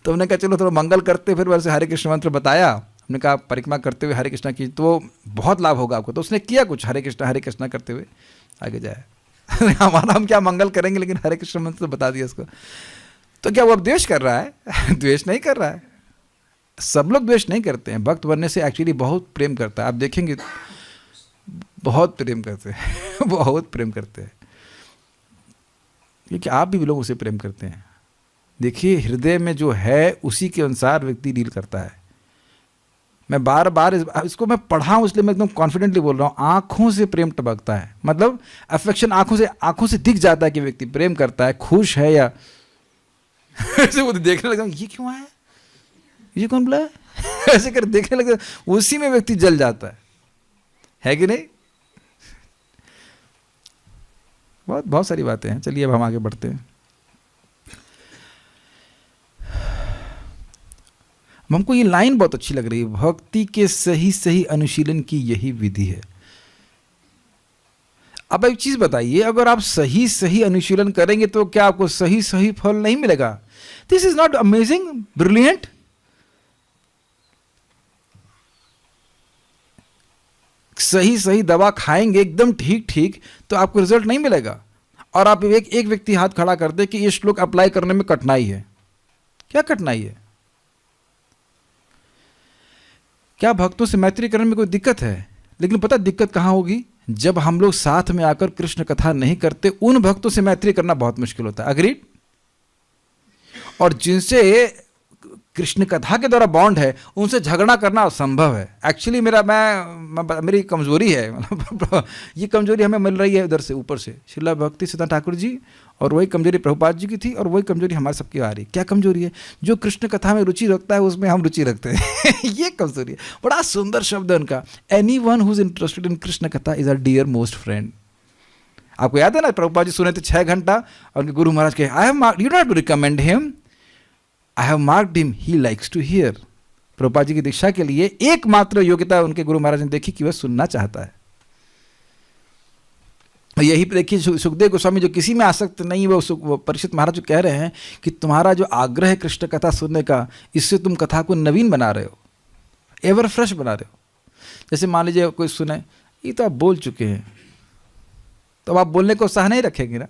Speaker 1: तो हमने कहा चलो थोड़ा मंगल करते, फिर वैसे हरे कृष्ण मंत्र बताया। हमने कहा परिक्रमा करते हुए हरे कृष्णा की तो बहुत लाभ होगा आपको। तो उसने किया कुछ हरे कृष्णा करते हुए आगे जाए हमारा हम क्या मंगल करेंगे, लेकिन हरे कृष्ण मंत्र बता दिया उसको। तो क्या वो अब द्वेष कर रहा है? द्वेष नहीं कर रहा है। सब लोग द्वेष नहीं करते हैं। भक्त बनने से एक्चुअली बहुत प्रेम करता है। आप देखेंगे बहुत प्रेम करते हैं बहुत प्रेम करते हैं, क्योंकि आप भी लोगों से प्रेम करते हैं। देखिए हृदय में जो है उसी के अनुसार व्यक्ति डील करता है। मैं बार बार इसको मैं पढ़ा हूँ, इसलिए मैं एकदम कॉन्फिडेंटली बोल रहा हूँ। आंखों से प्रेम टपकता है, मतलब अफेक्शन आंखों से दिख जाता है कि व्यक्ति प्रेम करता है, खुश है या ऐसे वो देखने लगा ये क्यों आया, ये कौन बुलाया ऐसे कर देखने लगता है, उसी में व्यक्ति जल जाता है कि नहीं? बहुत बहुत सारी बातें हैं। चलिए अब हम आगे बढ़ते हैं। हमको ये लाइन बहुत अच्छी लग रही है, भक्ति के सही सही अनुशीलन की यही विधि है। अब एक चीज बताइए, अगर आप सही सही अनुशीलन करेंगे तो क्या आपको सही सही फल नहीं मिलेगा? This is not amazing, brilliant? सही सही दवा खाएंगे एकदम ठीक ठीक तो आपको रिजल्ट नहीं मिलेगा। और आप एक व्यक्ति हाथ खड़ा कर दे कि ये श्लोक अप्लाई करने में कठिनाई है। क्या कठिनाई है? क्या भक्तों से मैत्री करने में कोई दिक्कत है? लेकिन पता दिक्कत कहाँ होगी? जब हम लोग साथ में आकर कृष्ण कथा नहीं करते, उन भक्तों से मैत्री करना बहुत मुश्किल होता है। अग्रीड? और जिनसे कृष्ण कथा के द्वारा बॉन्ड है, उनसे झगड़ा करना असंभव है। एक्चुअली मेरी कमजोरी है, मतलब ये कमजोरी हमें मिल रही है उधर से, ऊपर से श्रील भक्ति सिद्धांत ठाकुर जी, और वही कमजोरी प्रभुपाद जी की थी, और वही कमजोरी हमारे सबकी आ रही है। क्या कमजोरी है? जो कृष्ण कथा में रुचि रखता है उसमें हम रुचि रखते हैं। ये कमजोरी है। बड़ा सुंदर शब्द है उनका, anyone who is interested in Krishna katha is a dear most friend. आपको याद है ना, प्रभुपाद जी सुने थे 6 घंटा, और उनके गुरु महाराज के, I have, you don't have to recommend him, I have marked him, he likes to hear। Prabhupada ji की दीक्षा के लिए एकमात्र योग्यता उनके गुरु महाराज ने देखी कि वह सुनना चाहता है। और यही देखिए सुखदेव गोस्वामी जो किसी में आसक्त नहीं, वो परीक्षित महाराज जो कह रहे हैं कि तुम्हारा जो आग्रह है कृष्ण कथा सुनने का, इससे तुम कथा को नवीन बना रहे हो, एवर फ्रेश बना रहे हो। जैसे मान लीजिए कोई सुने, ये तो आप बोल चुके हैं, तो अब आप बोलने को उत्साह नहीं रखेंगे ना।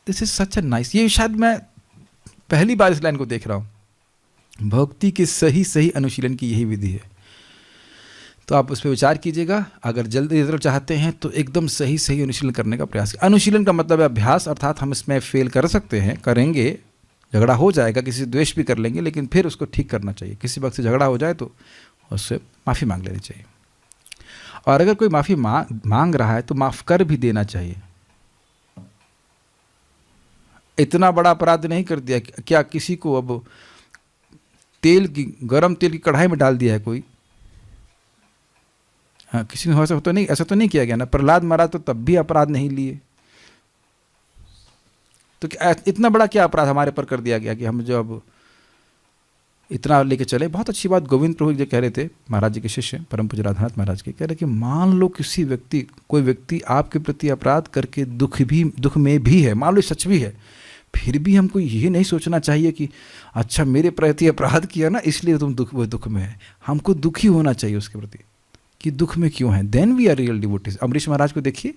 Speaker 1: This is such a nice, ये शायद मैं पहली बार इस लाइन को देख रहा हूं, भक्ति के सही सही अनुशीलन की यही विधि है। तो आप उस पर विचार कीजिएगा। अगर जल्दी रिजल्ट चाहते हैं तो एकदम सही सही अनुशीलन करने का प्रयास। अनुशीलन का मतलब है अभ्यास, अर्थात हम इसमें फेल कर सकते हैं, करेंगे, झगड़ा हो जाएगा, किसी से द्वेष भी कर लेंगे, लेकिन फिर उसको ठीक करना चाहिए। किसी वक्त से झगड़ा हो जाए तो उससे माफ़ी मांग लेनी चाहिए, और अगर कोई माफ़ी मांग रहा है तो माफ़ कर भी देना चाहिए। इतना बड़ा अपराध नहीं कर दिया। क्या किसी को अब गरम तेल की कढ़ाई में डाल दिया है कोई? हाँ, किसी ने ऐसा तो नहीं किया गया ना। प्रहलाद महाराज तो तब भी अपराध नहीं लिए, तो इतना बड़ा क्या अपराध हमारे पर कर दिया गया कि हम जो अब इतना लेके चले। बहुत अच्छी बात गोविंद प्रभु जो कह रहे थे, महाराज जी के शिष्य परम पूज्य राधानाथ महाराज के, कह रहे कि मान लो कोई व्यक्ति आपके प्रति अपराध करके दुख में भी है, मान लो सच भी है, फिर भी हमको ये नहीं सोचना चाहिए कि अच्छा मेरे प्रति अपराध किया ना इसलिए तुम दुख में है। हमको दुखी होना चाहिए उसके प्रति कि दुख में क्यों है। Then we are real devotees. Amrish Maharaj को देखिए,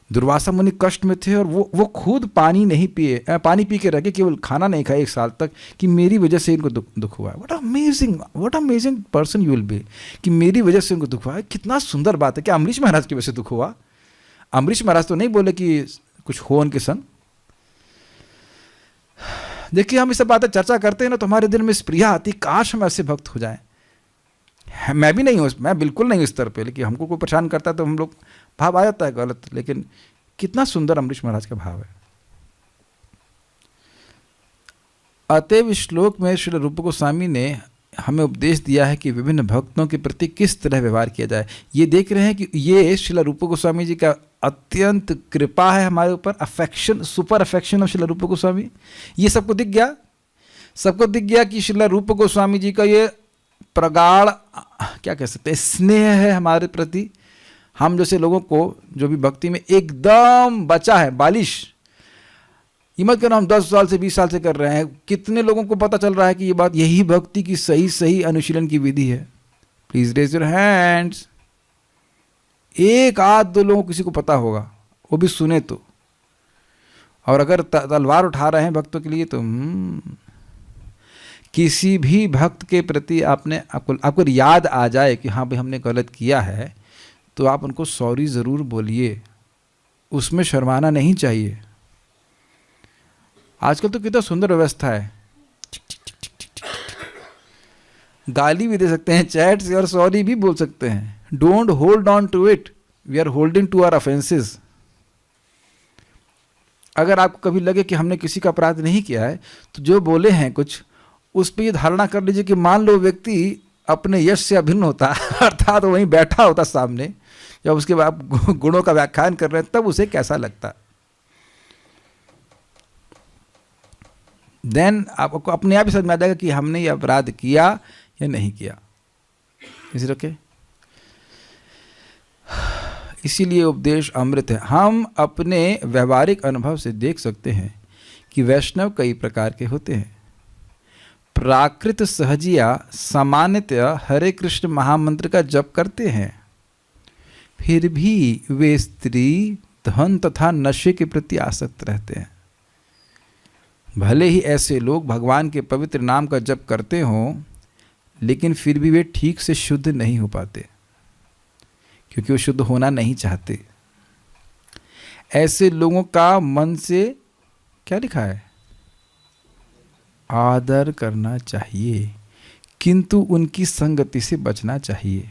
Speaker 1: दुर्वासा मुनि कष्ट में थे और वो खुद पानी पी के रह गए, केवल खाना नहीं खाए 1 साल तक, कि मेरी वजह से इनको दुख हुआ है। What amazing person you will be, कि मेरी वजह से इनको दुख हुआ है। कितना सुंदर बात है। क्या अमरीश महाराज की वजह से दुख हुआ? अमरीश महाराज तो नहीं बोले कि कुछ हो उनके संग। देखिए हम इस सब बातें चर्चा करते हैं ना, तो हमारे दिल में स्प्रिया आती, काश हम ऐसे भक्त हो जाएं। मैं भी नहीं हूँ, मैं बिल्कुल नहीं हूँ इस तरह पे, लेकिन हमको कोई परेशान करता है तो हम लोग भाव आ जाता है गलत। लेकिन कितना सुंदर अमरीश महाराज का भाव है। अतएव इस श्लोक में श्री रूप गोस्वामी ने हमें उपदेश दिया है कि विभिन्न भक्तों के प्रति किस तरह व्यवहार किया जाए। ये देख रहे हैं कि ये श्रील रूप गोस्वामी जी का अत्यंत कृपा है हमारे ऊपर, affection, super affection of Srila रूप गोस्वामी। ये सबको दिख गया कि श्रील रूप गोस्वामी जी का ये प्रगाढ़, क्या कह सकते हैं, स्नेह है हमारे प्रति। हम जैसे लोगों को जो भी भक्ति में एकदम बचा है, बालिश, ये मत करना हम 10 साल से 20 साल से कर रहे हैं। कितने लोगों को पता चल रहा है कि ये बात, यही भक्ति की सही सही अनुशीलन की विधि है? Please raise your hands. 1 आध 2 लोगों को किसी को पता होगा, वो भी सुने तो। और अगर तलवार उठा रहे हैं भक्तों के लिए तो किसी भी भक्त के प्रति आपको याद आ जाए कि हाँ भाई हमने गलत किया है, तो आप उनको सॉरी ज़रूर बोलिए, उसमें शर्माना नहीं चाहिए। आजकल तो कितना सुंदर व्यवस्था है, गाली भी दे सकते हैं चैट से और सॉरी भी बोल सकते हैं। Don't hold on to it, we are holding to our offences. अगर आपको कभी लगे कि हमने किसी का अपराध नहीं किया है, तो जो बोले हैं कुछ, उस पर ये धारणा कर लीजिए कि मान लो व्यक्ति अपने यश से अभिन्न होता अर्थात तो वहीं बैठा होता सामने, जब उसके बाद गुणों का व्याख्यान कर रहे हैं, तब उसे कैसा लगता। देन आपको अपने आप ही समझ में आ जाएगा कि हमने ये अपराध किया या नहीं किया। इसी रखे, इसीलिए उपदेश अमृत है। हम अपने व्यवहारिक अनुभव से देख सकते हैं कि वैष्णव कई प्रकार के होते हैं। प्राकृत सहजिया सामान्यतः हरे कृष्ण महामंत्र का जप करते हैं, फिर भी वे स्त्री, धन तथा नशे के प्रति आसक्त रहते हैं। भले ही ऐसे लोग भगवान के पवित्र नाम का जप करते हों, लेकिन फिर भी वे ठीक से शुद्ध नहीं हो पाते, क्योंकि वो शुद्ध होना नहीं चाहते। ऐसे लोगों का मन से क्या लिखा है? आदर करना चाहिए, किंतु उनकी संगति से बचना चाहिए।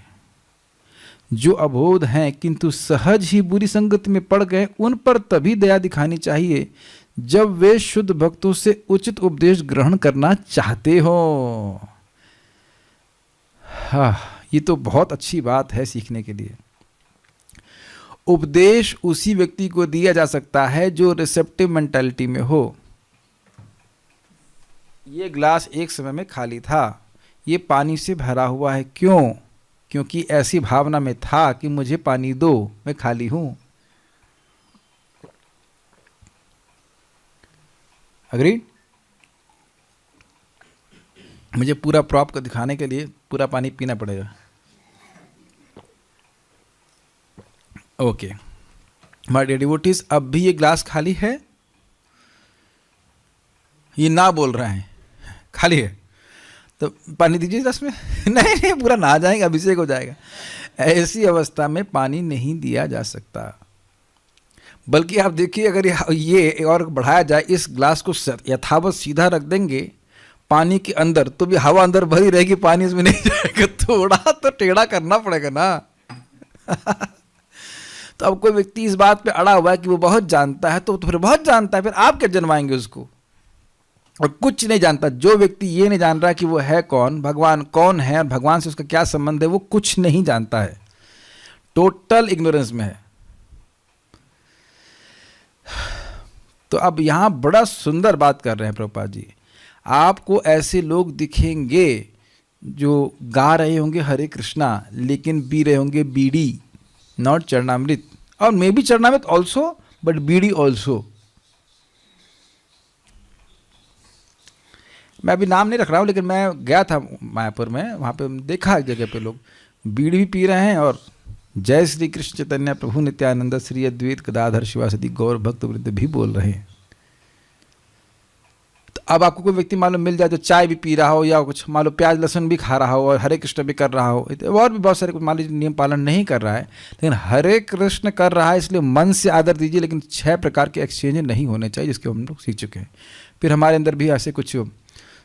Speaker 1: जो अबोध हैं किंतु सहज ही बुरी संगति में पड़ गए, उन पर तभी दया दिखानी चाहिए जब वे शुद्ध भक्तों से उचित उपदेश ग्रहण करना चाहते हो। हाँ, ये तो बहुत अच्छी बात है सीखने के लिए। उपदेश उसी व्यक्ति को दिया जा सकता है जो रिसेप्टिव मेंटालिटी में हो। ये ग्लास एक समय में खाली था, ये पानी से भरा हुआ है। क्यों? क्योंकि ऐसी भावना में था कि मुझे पानी दो, मैं खाली हूं। अग्री? मुझे पूरा प्रॉप को दिखाने के लिए पूरा पानी पीना पड़ेगा। ओके, माय डियर डिवोटीज, अब भी ये ग्लास खाली है? ये ना बोल रहे हैं खाली है, तो पानी दीजिए ग्लास में। नहीं नहीं, पूरा नहा जाएगा, अभिषेक हो जाएगा। ऐसी अवस्था में पानी नहीं दिया जा सकता। बल्कि आप देखिए, अगर ये और बढ़ाया जाए, इस ग्लास को यथावत सीधा रख देंगे पानी के अंदर, तो भी हवा अंदर भरी रहेगी, पानी इसमें नहीं जाएगा। थोड़ा तो टेढ़ा करना पड़ेगा ना। तो अब कोई व्यक्ति इस बात पे अड़ा हुआ है कि वो बहुत जानता है, तो फिर बहुत जानता है, फिर आप क्या जनवाएंगे उसको? और कुछ नहीं जानता। जो व्यक्ति ये नहीं जान रहा कि वो है कौन, भगवान कौन है, और भगवान से उसका क्या संबंध है, वो कुछ नहीं जानता है, टोटल इग्नोरेंस में है। तो अब यहां बड़ा सुंदर बात कर रहे हैं प्रभुपाद जी। आपको ऐसे लोग दिखेंगे जो गा रहे होंगे हरे कृष्णा, लेकिन पी रहे होंगे बीड़ी, नॉट चरणामृत, और may be charanamrit also, but bidi also. मैं अभी नाम नहीं रख रहा हूँ, लेकिन मैं गया था मायापुर में, वहाँ पे देखा एक जगह पे लोग बीड़ी भी पी रहे हैं और जय श्री कृष्ण चैतन्य प्रभु नित्यानंद श्री अद्वैत गदाधर शिवासदि गौर भक्त वृंद भी बोल रहे हैं। तो अब आपको कोई व्यक्ति मालूम मिल जाए जो चाय भी पी रहा हो, या कुछ मान लो प्याज लहसुन भी खा रहा हो और हरे कृष्ण भी कर रहा हो, और भी बहुत सारे कुछ मान लीजिए नियम पालन नहीं कर रहा है, लेकिन हरे कृष्ण कर रहा है, इसलिए मन से आदर दीजिए। लेकिन 6 प्रकार के एक्सचेंज नहीं होने चाहिए, जिसके हम लोग सीख चुके हैं। फिर हमारे अंदर भी ऐसे कुछ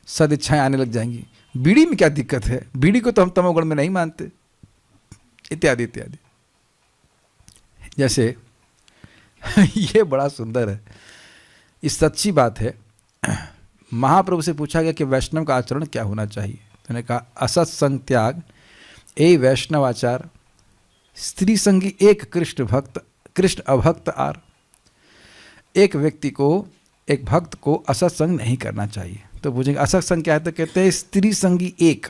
Speaker 1: सदिच्छाएं आने लग जाएंगी। बीड़ी में क्या दिक्कत है? बीड़ी को तो हम तमोगुण में नहीं मानते, इत्यादि इत्यादि। जैसे ये बड़ा सुंदर है, ये सच्ची बात है। महाप्रभु से पूछा गया कि वैष्णव का आचरण क्या होना चाहिए। तो उन्होंने कहा, असत्संग त्याग, ए वैष्णव आचार, स्त्री संगी एक कृष्ण भक्त, कृष्ण अभक्त आर। एक व्यक्ति को, एक भक्त को असत्संग नहीं करना चाहिए। तो पूछेंगे असत्संग क्या है? तो कहते हैं स्त्री संगी एक,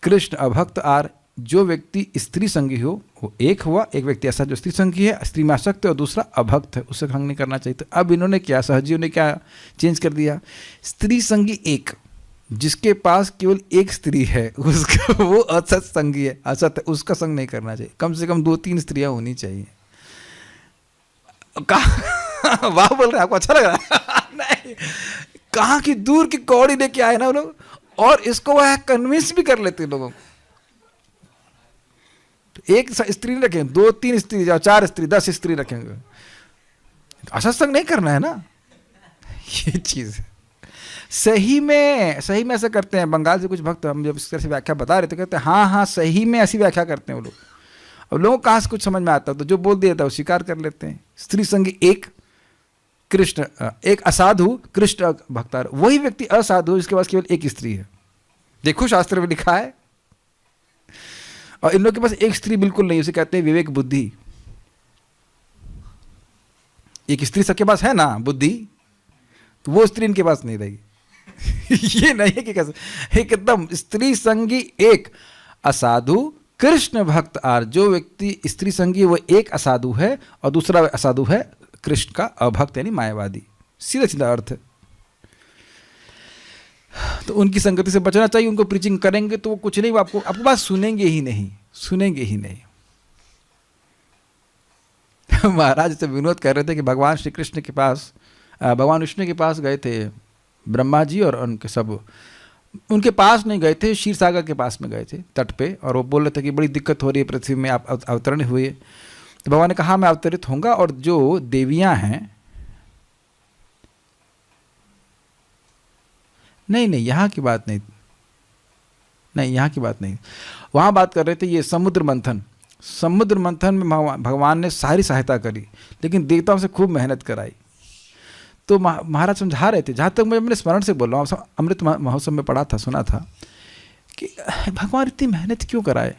Speaker 1: कृष्ण अभक्त आर। जो व्यक्ति स्त्री संगी हो वो एक हुआ, एक व्यक्ति ऐसा जो स्त्री संगी है, स्त्री में आसक्त है, और दूसरा अभक्त है, उससे संग नहीं करना चाहिए। तो अब इन्होंने क्या, सहजियों ने क्या चेंज कर दिया? स्त्री संगी एक, जिसके पास केवल एक स्त्री है उसका वो असत संगी है, असत है, उसका संग नहीं करना चाहिए। कम से कम 2-3 स्त्रियां होनी चाहिए। वाह बोल रहे हैं, आपको अच्छा लग रहा है? नहीं, कहाँ की दूर की कौड़ी लेके आए ना वो लोग, और इसको वह कन्विंस भी कर लेते लोगों को। एक स्त्री रखें, 2-3 स्त्री, 4 स्त्री, 10 स्त्री रखेंगे, असत्संग नहीं करना है ना। ये चीज है। सही में ऐसा करते हैं। बंगाल से कुछ भक्त, हम जब इस तरह से व्याख्या बता रहे थे, कहते हैं हाँ सही में ऐसी व्याख्या करते हैं वो लोग। अब लोगों को कहाँ से कुछ समझ में आता है, तो जो बोल दिया था वो स्वीकार कर लेते हैं। स्त्री संगी एक, कृष्ण एक असाधु कृष्ण भक्तार, वही व्यक्ति असाधु जिसके पास केवल एक स्त्री है। देखो शास्त्र में लिखा है। और इन लोगों के पास एक स्त्री बिल्कुल नहीं, उसे कहते हैं विवेक बुद्धि। एक स्त्री सबके पास है ना बुद्धि, तो वो स्त्री इनके पास नहीं रहेगी। ये नहीं है कि कैसे एकदम स्त्री संगी एक असाधु कृष्ण भक्त आर। जो व्यक्ति स्त्री संगी वो एक असाधु है और दूसरा असाधु है कृष्ण का अभक्त यानी मायावादी। सीधा सीधा अर्थ है। तो उनकी संगति से बचना चाहिए। उनको प्रीचिंग करेंगे तो वो कुछ नहीं, वो आपको बात सुनेंगे ही नहीं, सुनेंगे ही नहीं। महाराज से विनोद कर रहे थे कि भगवान श्री कृष्ण के पास, भगवान विष्णु के पास गए थे ब्रह्मा जी, और उनके सब उनके पास नहीं गए थे, क्षीर सागर के पास में गए थे तट पे। और वो बोल रहे थे कि बड़ी दिक्कत हो रही है पृथ्वी में, आप अवतरण हुए। तो भगवान ने कहा मैं अवतरित होऊंगा, और जो देवियां हैं, नहीं नहीं यहाँ की बात नहीं, नहीं यहाँ की बात नहीं, वहाँ बात कर रहे थे ये समुद्र मंथन। समुद्र मंथन में भगवान ने सारी सहायता करी, लेकिन देवताओं से खूब मेहनत कराई। तो महाराज समझा रहे थे, जहाँ तक मैं अपने स्मरण से बोल रहा हूँ, अमृत महोत्सव में पढ़ा था, सुना था कि भगवान इतनी मेहनत क्यों कराए,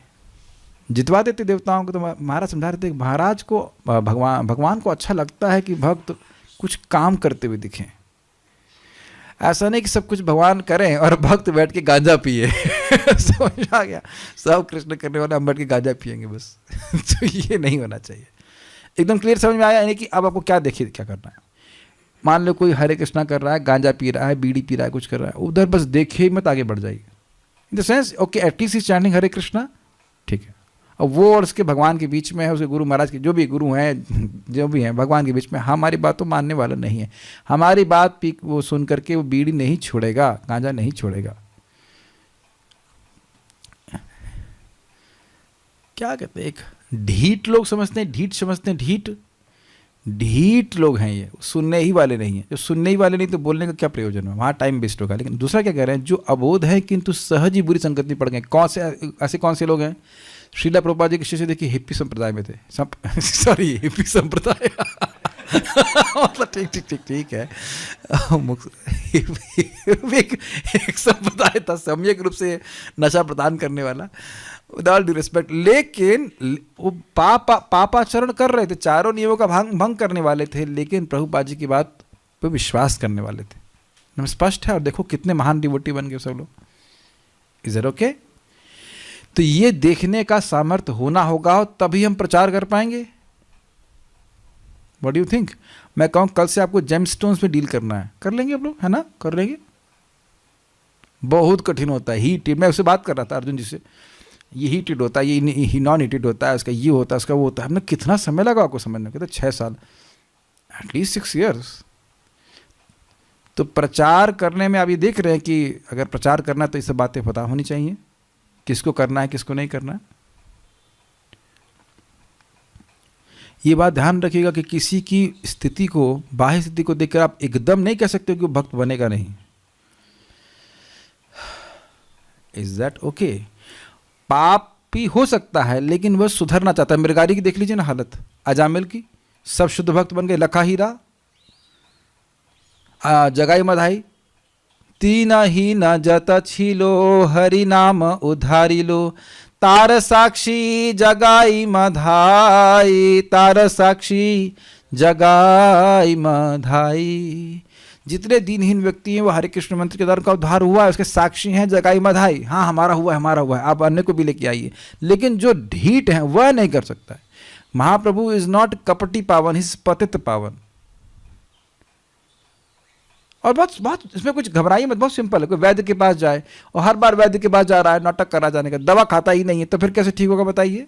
Speaker 1: जितवा देते देवताओं को। तो महाराज समझा रहे थे कि महाराज को भगवान को अच्छा लगता है कि भक्त कुछ काम करते हुए दिखें। ऐसा नहीं कि सब कुछ भगवान करें और भक्त बैठ के गांजा पिए। समझ आ गया, सब कृष्ण करने वाले हम बैठ के गांजा पिएंगे बस। तो ये नहीं होना चाहिए। एकदम क्लियर समझ में आया, यानी कि अब आपको क्या देखिए क्या करना है। मान लो कोई हरे कृष्णा कर रहा है, गांजा पी रहा है, बीड़ी पी रहा है, कुछ कर रहा है, उधर बस देखिए मत, आगे बढ़ जाइए। In the sense okay at least is standing Hare Krishna, ठीक है। और वो और उसके भगवान के बीच में है, उसके गुरु महाराज के जो भी गुरु हैं, जो भी हैं भगवान के बीच में, हमारी बात तो मानने वाला नहीं है। हमारी बात पी वो सुन करके वो बीड़ी नहीं छोड़ेगा, गांजा नहीं छोड़ेगा। क्या कहते हैं, एक ढीठ लोग समझते हैं, ढीठ समझते हैं, ढीठ लोग हैं ये, सुनने ही वाले नहीं हैं। जो सुनने ही वाले नहीं तो बोलने का क्या प्रयोजन है, वहाँ टाइम वेस्ट होगा। लेकिन दूसरा क्या कह रहे हैं, जो अबोध है किंतु सहज ही बुरी संगत में पड़ गए। कौन से ऐसे कौन से लोग हैं? श्रीला प्रभुपाद जी के शिष्य देखिए हिप्पी संप्रदाय में थे, सॉरी हिप्पी संप्रदाय मतलब ठीक है। एक संप्रदाय था सम्यक रूप से नशा प्रदान करने वाला, विद ऑल ड्यू रिस्पेक्ट। लेकिन वो पापाचरण कर रहे थे, चारों नियमों का भंग करने वाले थे, लेकिन प्रभुपाद जी की बात पे विश्वास करने वाले थे। हम स्पष्ट है। और देखो कितने महान डिवोटी बन गए सब लोग। Is it okay? तो ये देखने का सामर्थ्य होना होगा, तभी हम प्रचार कर पाएंगे। What do you think? मैं कहूँ कल से आपको जेमस्टोन्स में डील करना है, कर लेंगे आप लोग, है ना? कर लेंगे। बहुत कठिन होता है, हीटेड। मैं उससे बात कर रहा था अर्जुन जी से, ये हीटेड होता है, ये नॉन हीटेड होता है, उसका ये होता है, उसका वो होता है। हमने कितना समय लगा आपको समझने में? कहते 6 साल, एटलीस्ट 6 years। तो प्रचार करने में आप ये देख रहे हैं कि अगर प्रचार करना है तो ये सब बातें पता होनी चाहिए, किसको करना है किसको नहीं करना है। ये बात ध्यान रखिएगा कि किसी की स्थिति को, बाह्य स्थिति को देखकर आप एकदम नहीं कह सकते कि वो भक्त बनेगा नहीं। Is that okay? पापी हो सकता है लेकिन वह सुधरना चाहता है। मृगारी की देख लीजिए ना हालत, अजामिल की, सब शुद्ध भक्त बन गए। लखा हीरा, जगाई मधाई, तीन ही न जत छिलो, हरि नाम उधारिलो, तार साक्षी जगाई मधाई, तार साक्षी जगाई मधाई। जितने दीनहीन व्यक्ति हैं वो हरे कृष्ण मंत्र के द्वारा उनका उद्धार हुआ है, उसके साक्षी हैं जगाई मधाई। हाँ हमारा हुआ है, हमारा हुआ है, आप अन्य को भी लेके आइए। लेकिन जो ढीठ है वह नहीं कर सकता है। महाप्रभु इज नॉट कपटी पावन, इज पतित पावन। और बहुत इसमें कुछ घबराइए मत, बहुत सिंपल है। कोई वैद्य के पास जाए और हर बार वैद्य के पास जा रहा है, नाटक करा जाने का, दवा खाता ही नहीं है, तो फिर कैसे ठीक होगा बताइए?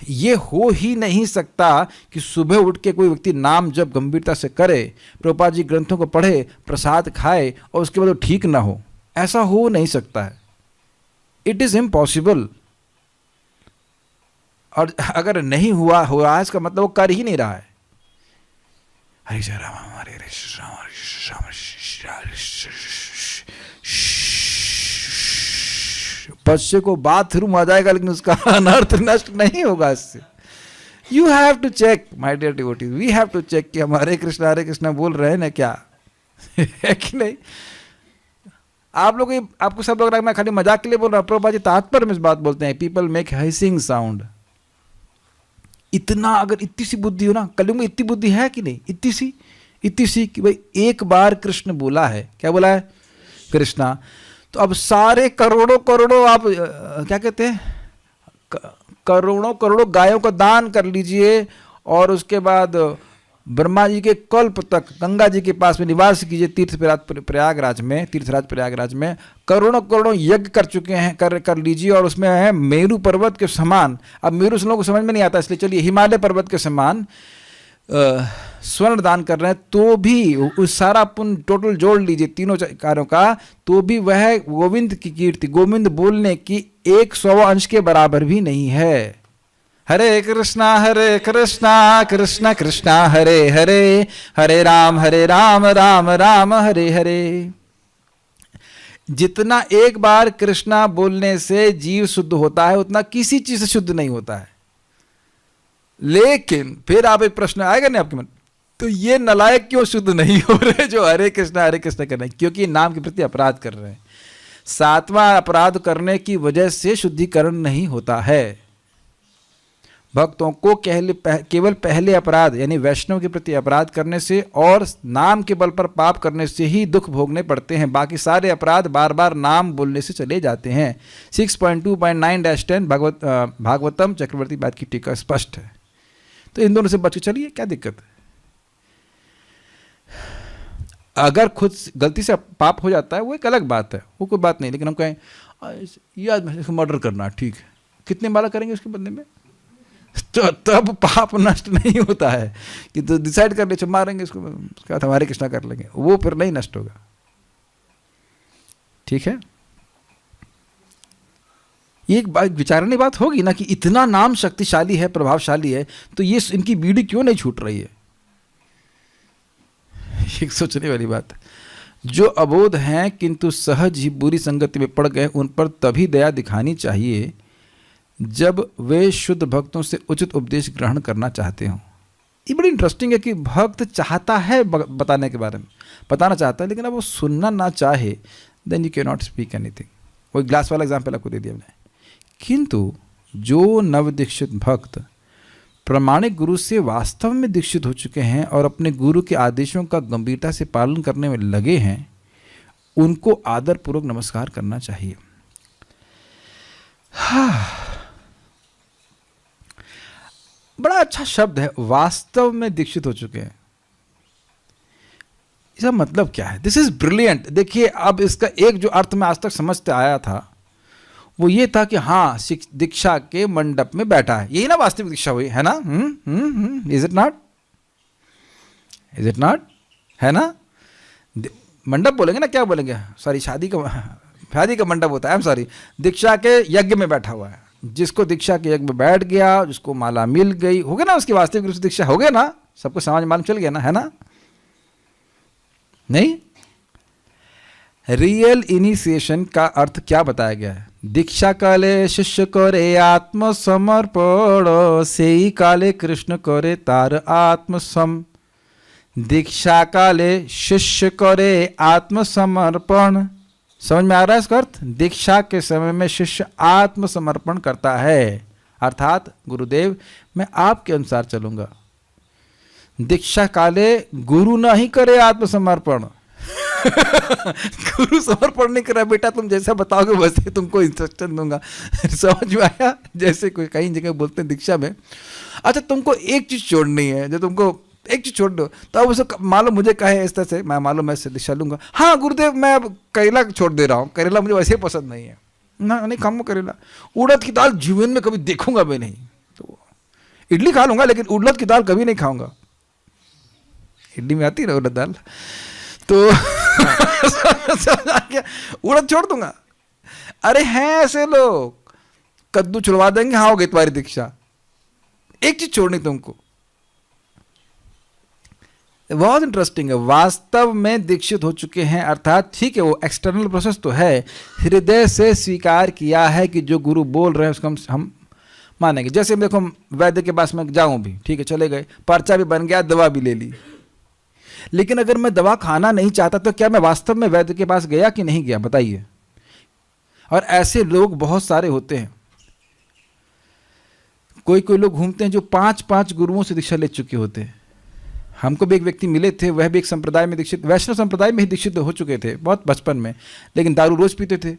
Speaker 1: ये हो ही नहीं सकता कि सुबह उठ के कोई व्यक्ति नाम जब गंभीरता से करे, प्रभुपाद जी ग्रंथों को पढ़े, प्रसाद खाए और उसके बाद वो ठीक ना हो। ऐसा हो नहीं सकता है। It is impossible. और अगर नहीं हुआ इसका मतलब वो कर ही नहीं रहा है। हरे राम हरे राम हरे राम। बच्चे को बाथरूम आ जाएगा लेकिन उसका अनर्थ नष्ट नहीं होगा इससे। You have to check my dear devotees, we have to check कि हम हरे कृष्णा बोल रहे हैं ना क्या है कि नहीं। आप लोग आपको सब लग रहा है मैं खाली मजाक के लिए बोल रहा हूँ, प्रभुपाद जी तात्पर्य में इस बात बोलते हैं, पीपल मेक हाइसिंग साउंड। इतना अगर इतनी सी बुद्धि हो ना, कलयुग में इतनी बुद्धि है कि नहीं, इतनी सी कि भाई एक बार कृष्ण बोला है, क्या बोला है कृष्णा, तो अब सारे करोड़ों आप क्या कहते हैं करोड़ों गायों का दान कर लीजिए, और उसके बाद ब्रह्मा जी के कल्प तक गंगा जी के पास में निवास कीजिए, तीर्थराज प्रयागराज में करोड़ों यज्ञ कर चुके हैं, कर लीजिए, और उसमें है मेरू पर्वत के समान, अब मेरू से लोगों को समझ में नहीं आता इसलिए चलिए हिमालय पर्वत के समान स्वर्ण दान कर रहे हैं, तो भी उस सारा पुण्य टोटल जोड़ लीजिए तीनों कार्यों का, तो भी वह गोविंद की कीर्ति, गोविंद बोलने की 100 अंश के बराबर भी नहीं है। हरे कृष्णा कृष्ण कृष्णा हरे हरे, हरे राम राम राम हरे हरे। जितना एक बार कृष्णा बोलने से जीव शुद्ध होता है उतना किसी चीज से शुद्ध नहीं होता है। लेकिन फिर आप एक प्रश्न आएगा नहीं आपके मन, तो ये नलायक क्यों शुद्ध नहीं हो रहे जो हरे कृष्णा कर रहे हैं? क्योंकि नाम के प्रति अपराध कर रहे हैं। 7वां अपराध करने की वजह से शुद्धिकरण नहीं होता है। भक्तों को केवल पहले अपराध यानी वैष्णव के प्रति अपराध करने से और नाम के बल पर पाप करने से ही दुख भोगने पड़ते हैं, बाकी सारे अपराध बार बार नाम बोलने से चले जाते हैं। 6.2.9-10 भागवतम चक्रवर्ती बात की टीका स्पष्ट है। तो इन दोनों से बच के चलिए, क्या दिक्कत है। अगर खुद गलती से पाप हो जाता है वो एक अलग बात है, वो कोई बात नहीं, लेकिन हम कहें ये आज मर्डर करना ठीक है, कितने माला करेंगे उसके बदले में, तो तब पाप नष्ट नहीं होता है कि तो डिसाइड कर ले मारेंगे इसको, उसके बाद हमारे कृष्णा कर लेंगे, वो फिर नहीं नष्ट होगा। ठीक है, ये एक विचारने बात होगी ना कि इतना नाम शक्तिशाली है, प्रभावशाली है, तो ये इनकी बीड़ी क्यों नहीं छूट रही है। एक सोचने वाली बात। जो अबोध हैं किंतु सहज ही बुरी संगति में पड़ गए, उन पर तभी दया दिखानी चाहिए जब वे शुद्ध भक्तों से उचित उपदेश ग्रहण करना चाहते हों। ये बड़ी इंटरेस्टिंग है कि भक्त चाहता है बताने के बारे में, बताना चाहता है, लेकिन अब वो सुनना ना चाहे, then you can not speak anything. वही ग्लास वाला एग्जाम्पल आपको दे दिया मैंने। किंतु जो नवदीक्षित भक्त प्रामाणिक गुरु से वास्तव में दीक्षित हो चुके हैं और अपने गुरु के आदेशों का गंभीरता से पालन करने में लगे हैं, उनको आदरपूर्वक नमस्कार करना चाहिए। बड़ा अच्छा शब्द है, वास्तव में दीक्षित हो चुके हैं। इसका मतलब क्या है? This is brilliant. देखिए, अब इसका एक जो अर्थ में आज तक समझते आया था वो ये था कि हाँ, दीक्षा के मंडप में बैठा है, यही ना वास्तविक दीक्षा हुई है ना। Is it not? Is it not? है ना? मंडप बोलेंगे ना, क्या बोलेंगे, सॉरी शादी का मंडप होता है, सॉरी, दीक्षा के यज्ञ में बैठा हुआ है। जिसको दीक्षा के यज्ञ में बैठ गया, जिसको माला मिल गई, हो गया ना, उसकी वास्तविक रूप से दीक्षा हो गया ना, सबको समाज मालूम चल गया ना, है ना? नहीं, रियल इनिशिएशन का अर्थ क्या बताया गया है? दीक्षा काले शिष्य करे आत्मसमर्पण, से ही काले कृष्ण करे तार आत्मसम। दीक्षा काले शिष्य करे आत्मसमर्पण, समझ में आ रहा है इसका अर्थ? दीक्षा के समय में शिष्य आत्मसमर्पण करता है, अर्थात गुरुदेव मैं आपके अनुसार चलूंगा। दीक्षा काले गुरु नहीं करे आत्मसमर्पण। गुरु समर्पण नहीं कर रहा, बेटा तुम जैसा बताओगे वैसे तुमको इंस्ट्रक्शन दूंगा। समझ में आया? जैसे कोई कई जगह बोलते हैं दीक्षा में, अच्छा तुमको एक चीज छोड़नी है, जो तुमको एक चीज छोड़ दो, तो अब उसे मालूम मुझे कहे इस तरह से, मैं मालूम मैं दीक्षा लूंगा। हाँ गुरुदेव मैं अब करेला छोड़ दे रहा हूँ, करेला मुझे वैसे पसंद नहीं है ना, नहीं खाऊंगा करेला। उड़द की दाल जीवन में कभी देखूंगा भी नहीं, तो इडली खा लूंगा लेकिन उड़द की दाल कभी नहीं खाऊंगा। इडली में आती है उड़द दाल, तो उड़द छोड़ दूंगा। अरे हैं ऐसे लोग, कद्दू छुड़वा देंगे, हाँ हो गई तुम्हारी दीक्षा। एक चीज छोड़नी तुमको। बहुत इंटरेस्टिंग है, वास्तव में दीक्षित हो चुके हैं, अर्थात ठीक है वो एक्सटर्नल प्रोसेस तो है, हृदय से स्वीकार किया है कि जो गुरु बोल रहे हैं उसको हम मानेंगे। जैसे देखो वैद्य के पास मैं जाऊं भी, ठीक है, चले गए, पर्चा भी बन गया, दवा भी ले ली, लेकिन अगर मैं दवा खाना नहीं चाहता तो क्या मैं वास्तव में वैद्य के पास गया कि नहीं गया, बताइए। और ऐसे लोग बहुत सारे होते हैं। कोई कोई लोग घूमते हैं जो 5-5 गुरुओं से दीक्षा ले चुके होते हैं। हमको भी एक व्यक्ति मिले थे, वह भी एक संप्रदाय में दीक्षित, वैष्णव संप्रदाय में ही दीक्षित हो चुके थे बहुत बचपन में, लेकिन दारू रोज पीते थे।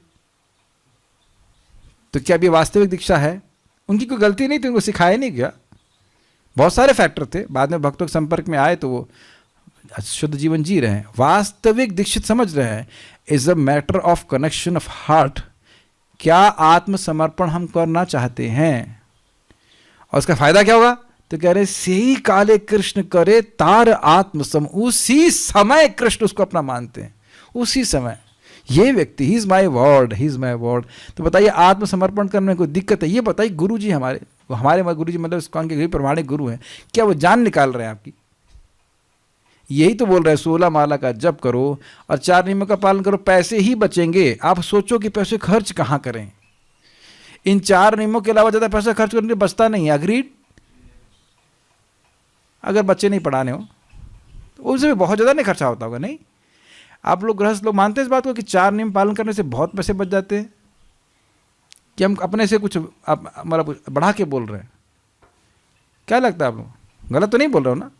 Speaker 1: तो क्या ये वास्तविक दीक्षा है? उनकी कोई गलती नहीं थी, उनको सिखाया नहीं गया, बहुत सारे फैक्टर थे। बाद में भक्तों के संपर्क में आए तो वो शुद्ध जीवन जी रहे हैं। वास्तविक दीक्षित समझ रहे हैं is a matter of connection of heart. क्या आत्मसमर्पण हम करना चाहते हैं और उसका फायदा क्या होगा? तो कह रहे से काले कृष्ण करे तार आत्मसम। उसी समय कृष्ण उसको अपना मानते हैं, उसी समय। ये व्यक्ति he is my word, he is my word. तो बताइए आत्मसमर्पण करने में कोई दिक्कत है? ये बताइए गुरु जी हमारे गुरु जी मतलब इस्कॉन के प्रमाणिक गुरु हैं, क्या वो जान निकाल रहे हैं आपकी? यही तो बोल रहे हैं 16 माला का जप करो और 4 नियमों का पालन करो, पैसे ही बचेंगे। आप सोचो कि पैसे खर्च कहाँ करें? इन 4 नियमों के अलावा ज़्यादा पैसा खर्च करने बचता नहीं है। अग्रीड? अगर बच्चे नहीं पढ़ाने हो तो उनसे भी बहुत ज़्यादा नहीं खर्चा होता होगा, नहीं? आप लोग गृहस्थ लोग मानते हैं इस बात को कि 4 नियम पालन करने से बहुत पैसे बच जाते हैं? कि हम अपने से कुछ मतलब बढ़ा के बोल रहे हैं? क्या लगता है आप लोग? गलत तो नहीं बोल रहे हो ना?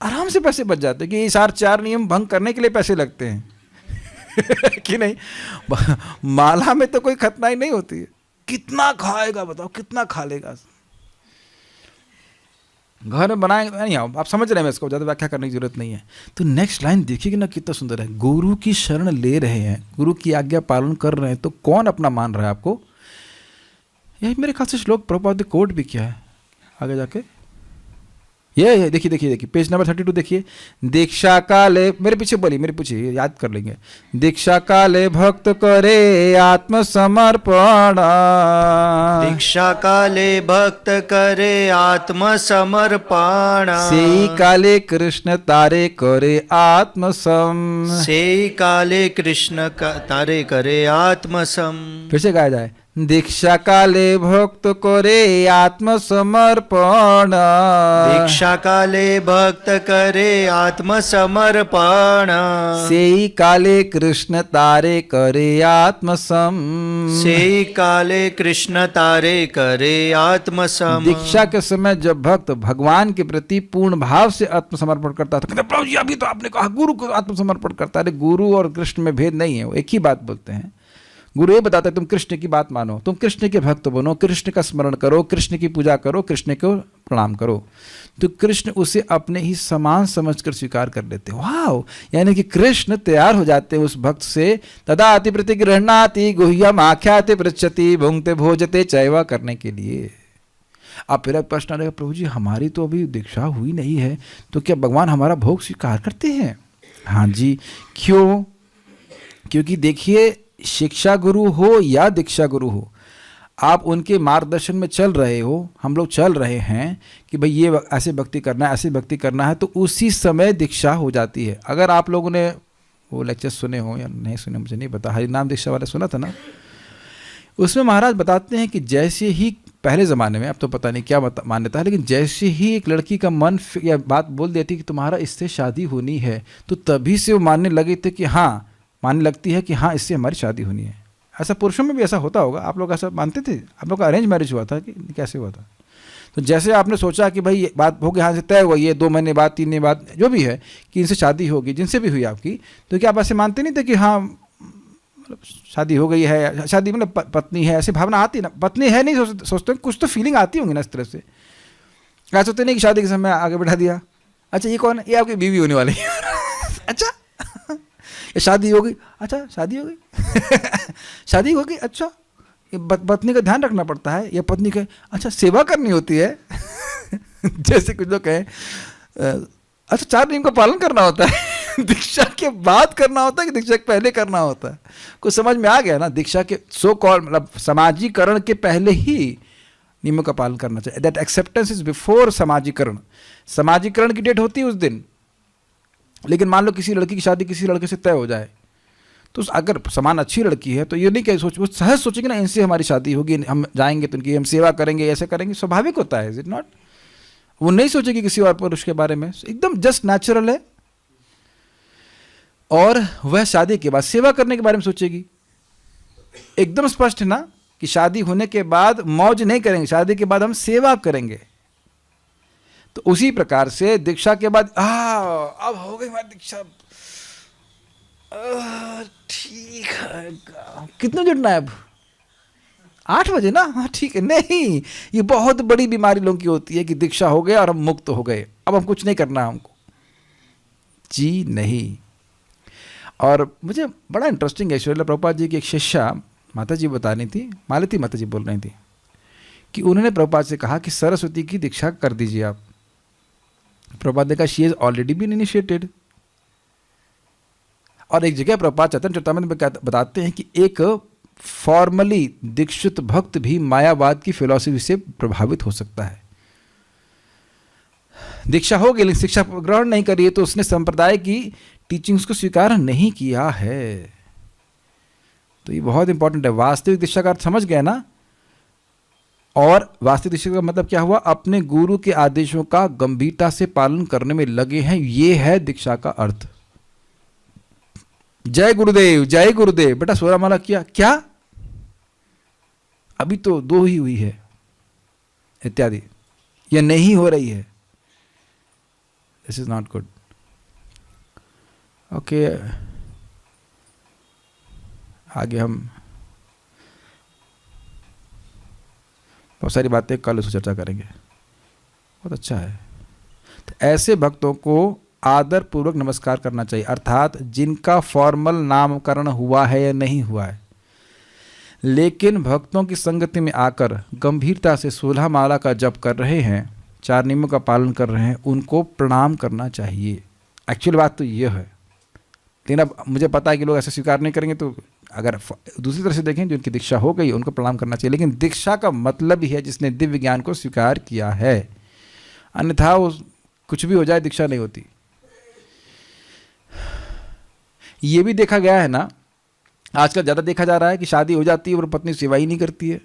Speaker 1: आराम से पैसे बच जाते हैं कि ये 4 नियम भंग करने के लिए पैसे लगते हैं कि नहीं? माला में तो कोई खतनाई नहीं होती है। कितना खाएगा बताओ, कितना खा लेगा? घर में बनाएंगे नहीं, आप समझ रहे हैं, इसको ज़्यादा व्याख्या करने की जरूरत नहीं है। तो नेक्स्ट लाइन देखिएगा ना, कितना सुंदर है। गुरु की शरण ले रहे हैं, गुरु की आज्ञा पालन कर रहे हैं, तो कौन अपना मान रहा है आपको? यही मेरे ख्याल से श्लोक प्रभुपाद कोट भी किया है आगे जाके। ये देखिए पेज नंबर 32 देखिए। दीक्षा काले, मेरे पीछे बोलिए, मेरे पीछे याद कर लेंगे। दीक्षा काले भक्त करे आत्मसमर्पण।
Speaker 2: दीक्षा काले भक्त करे आत्मसमर्पण।
Speaker 1: सेई काले कृष्ण तारे करे आत्मसम।
Speaker 2: सेई काले कृष्ण तारे करे आत्मसम।
Speaker 1: फिर से गाया जाए। दीक्षा काले भक्त करे आत्मसमर्पण।
Speaker 2: दीक्षा काले भक्त करे आत्मसमर्पण।
Speaker 1: सेई काले कृष्ण तारे करे आत्मसम।
Speaker 2: सेई काले कृष्ण तारे करे आत्मसम।
Speaker 1: दीक्षा के समय जब भक्त भगवान के प्रति पूर्ण भाव से आत्मसमर्पण करता है तो कहते प्रभु जी अभी तो आपने कहा गुरु को आत्मसमर्पण करता है। गुरु और कृष्ण में भेद नहीं है, वो एक ही बात बोलते हैं। गुरु ये बताता है तुम कृष्ण की बात मानो, तुम कृष्ण के भक्त बनो, कृष्ण का स्मरण करो, कृष्ण की पूजा करो, कृष्ण को प्रणाम करो। तो कृष्ण उसे अपने ही समान समझकर स्वीकार कर लेते। वाह! यानी कि कृष्ण तैयार हो जाते हैं उस भक्त से। तदा अति प्रतिगृह्णाति गुह्यम आख्याति पृच्छति भुंक्ते भोजते चैवा करने के लिए। अब फिर प्रश्न आएगा, प्रभु जी हमारी तो अभी दीक्षा हुई नहीं है, तो क्या भगवान हमारा भोग स्वीकार करते हैं? हाँ जी। क्यों? क्योंकि देखिए, शिक्षा गुरु हो या दीक्षा गुरु हो, आप उनके मार्गदर्शन में चल रहे हो, हम लोग चल रहे हैं कि भाई ये ऐसे भक्ति करना है, ऐसे भक्ति करना है, तो उसी समय दीक्षा हो जाती है। अगर आप लोगों ने वो लेक्चर सुने हो या नहीं सुने मुझे नहीं पता, हरिनाम दीक्षा वाला सुना था ना, उसमें महाराज बताते हैं कि जैसे ही पहले ज़माने में, अब तो पता नहीं क्या मान्यता है, लेकिन जैसे ही एक लड़की का मन या बात बोल देती कि तुम्हारा इससे शादी होनी है, तो तभी से वो मानने लगे थे कि हाँ, मानने लगती है कि हाँ इससे हमारी शादी होनी है। ऐसा पुरुषों में भी ऐसा होता होगा, आप लोग ऐसा मानते थे? आप लोग का अरेंज मैरिज हुआ था कि कैसे हुआ था? तो जैसे आपने सोचा कि भाई ये बात हो गई, यहाँ से तय हुआ, ये 2 महीने बाद 3 महीने बाद जो भी है कि इनसे शादी होगी, जिनसे भी हुई आपकी, तो क्या आप ऐसे मानते नहीं थे कि हाँ मतलब शादी हो गई है, शादी मतलब पत्नी है, ऐसी भावना आती ना? पत्नी है नहीं सोचते, कुछ तो फीलिंग आती होंगी ना इस तरह से। क्या सोचते नहीं कि शादी के समय आगे बढ़ा दिया, अच्छा ये कौन है, ये आपकी बीवी होने वाली है अच्छा ये शादी हो गई, अच्छा शादी हो गई शादी हो गई, अच्छा ये पत्नी का ध्यान रखना पड़ता है, या पत्नी का अच्छा सेवा करनी होती है जैसे कुछ लोग कहें अच्छा 4 नियम का पालन करना होता है दीक्षा के बाद करना होता है कि दीक्षा के पहले करना होता है? कुछ समझ में आ गया ना? दीक्षा के सो कॉल्ड मतलब समाजीकरण के पहले ही नियमों का पालन करना चाहिए। दैट एक्सेप्टेंस इज बिफोर समाजीकरण। समाजीकरण की डेट होती है उस दिन, लेकिन मान लो किसी लड़की की शादी किसी लड़के से तय हो जाए, तो अगर समान अच्छी लड़की है तो ये नहीं कह सोच, वो सहज सोचेंगे ना इनसे हमारी शादी होगी, हम जाएंगे तो इनकी हम सेवा करेंगे, ऐसे करेंगे, स्वाभाविक होता है, इज इट नॉट? वो नहीं सोचेगी किसी और पुरुष के बारे में, एकदम जस्ट नेचुरल है। और वह शादी के बाद सेवा करने के बारे में सोचेगी, एकदम स्पष्ट है ना कि शादी होने के बाद मौज नहीं करेंगे, शादी के बाद हम सेवा करेंगे। तो उसी प्रकार से दीक्षा के बाद अब हो गई हमारी दीक्षा, ठीक है, कितने जुटना है अब? 8 बजे ना, हाँ ठीक है। नहीं, ये बहुत बड़ी बीमारी लोगों की होती है कि दीक्षा हो गया और हम मुक्त हो गए, अब हम कुछ नहीं करना हमको। जी नहीं। और मुझे बड़ा इंटरेस्टिंग है, श्रील प्रभुपाद जी की एक शिष्या माता जी बता रही थी, मालती माता जी बोल रही थी कि उन्होंने प्रभुपाद से कहा कि सरस्वती की दीक्षा कर दीजिए आप। प्रभुपाद ने कहा she is already been initiated. और एक जगह प्रभुपाद चैतन्य चरितामृत में बताते हैं कि एक फॉर्मली दीक्षित भक्त भी मायावाद की फिलॉसफी से प्रभावित हो सकता है। दीक्षा हो गई लेकिन शिक्षा ग्रहण नहीं करी है, तो उसने संप्रदाय की टीचिंग्स को स्वीकार नहीं किया है। तो ये बहुत इंपॉर्टेंट है। वास्तविक दीक्षा का अर्थ समझ गए ना? और वास्तविक दीक्षा का मतलब क्या हुआ? अपने गुरु के आदेशों का गंभीरता से पालन करने में लगे हैं, ये है दीक्षा का अर्थ। जय गुरुदेव, जय गुरुदेव, बेटा 16 माला किया क्या? अभी तो 2 ही हुई है, इत्यादि, यह नहीं हो रही है, this is not good. Okay, आगे हम बहुत सारी बातें कल उस चर्चा करेंगे, बहुत अच्छा है। तो ऐसे भक्तों को आदर पूर्वक नमस्कार करना चाहिए, अर्थात जिनका फॉर्मल नामकरण हुआ है या नहीं हुआ है, लेकिन भक्तों की संगति में आकर गंभीरता से 16 माला का जप कर रहे हैं, 4 नियमों का पालन कर रहे हैं, उनको प्रणाम करना चाहिए। एक्चुअल बात तो ये है, लेकिन अब मुझे पता है कि लोग ऐसे स्वीकार नहीं करेंगे, तो अगर दूसरी तरह से देखें, जो उनकी दीक्षा हो गई उनको प्रणाम करना चाहिए। लेकिन दीक्षा का मतलब ही है जिसने दिव्य ज्ञान को स्वीकार किया है, अन्यथा वो कुछ भी हो जाए दीक्षा नहीं होती। ये भी देखा गया है ना, आजकल ज़्यादा देखा जा रहा है कि शादी हो जाती है और पत्नी सेवा ही नहीं करती है।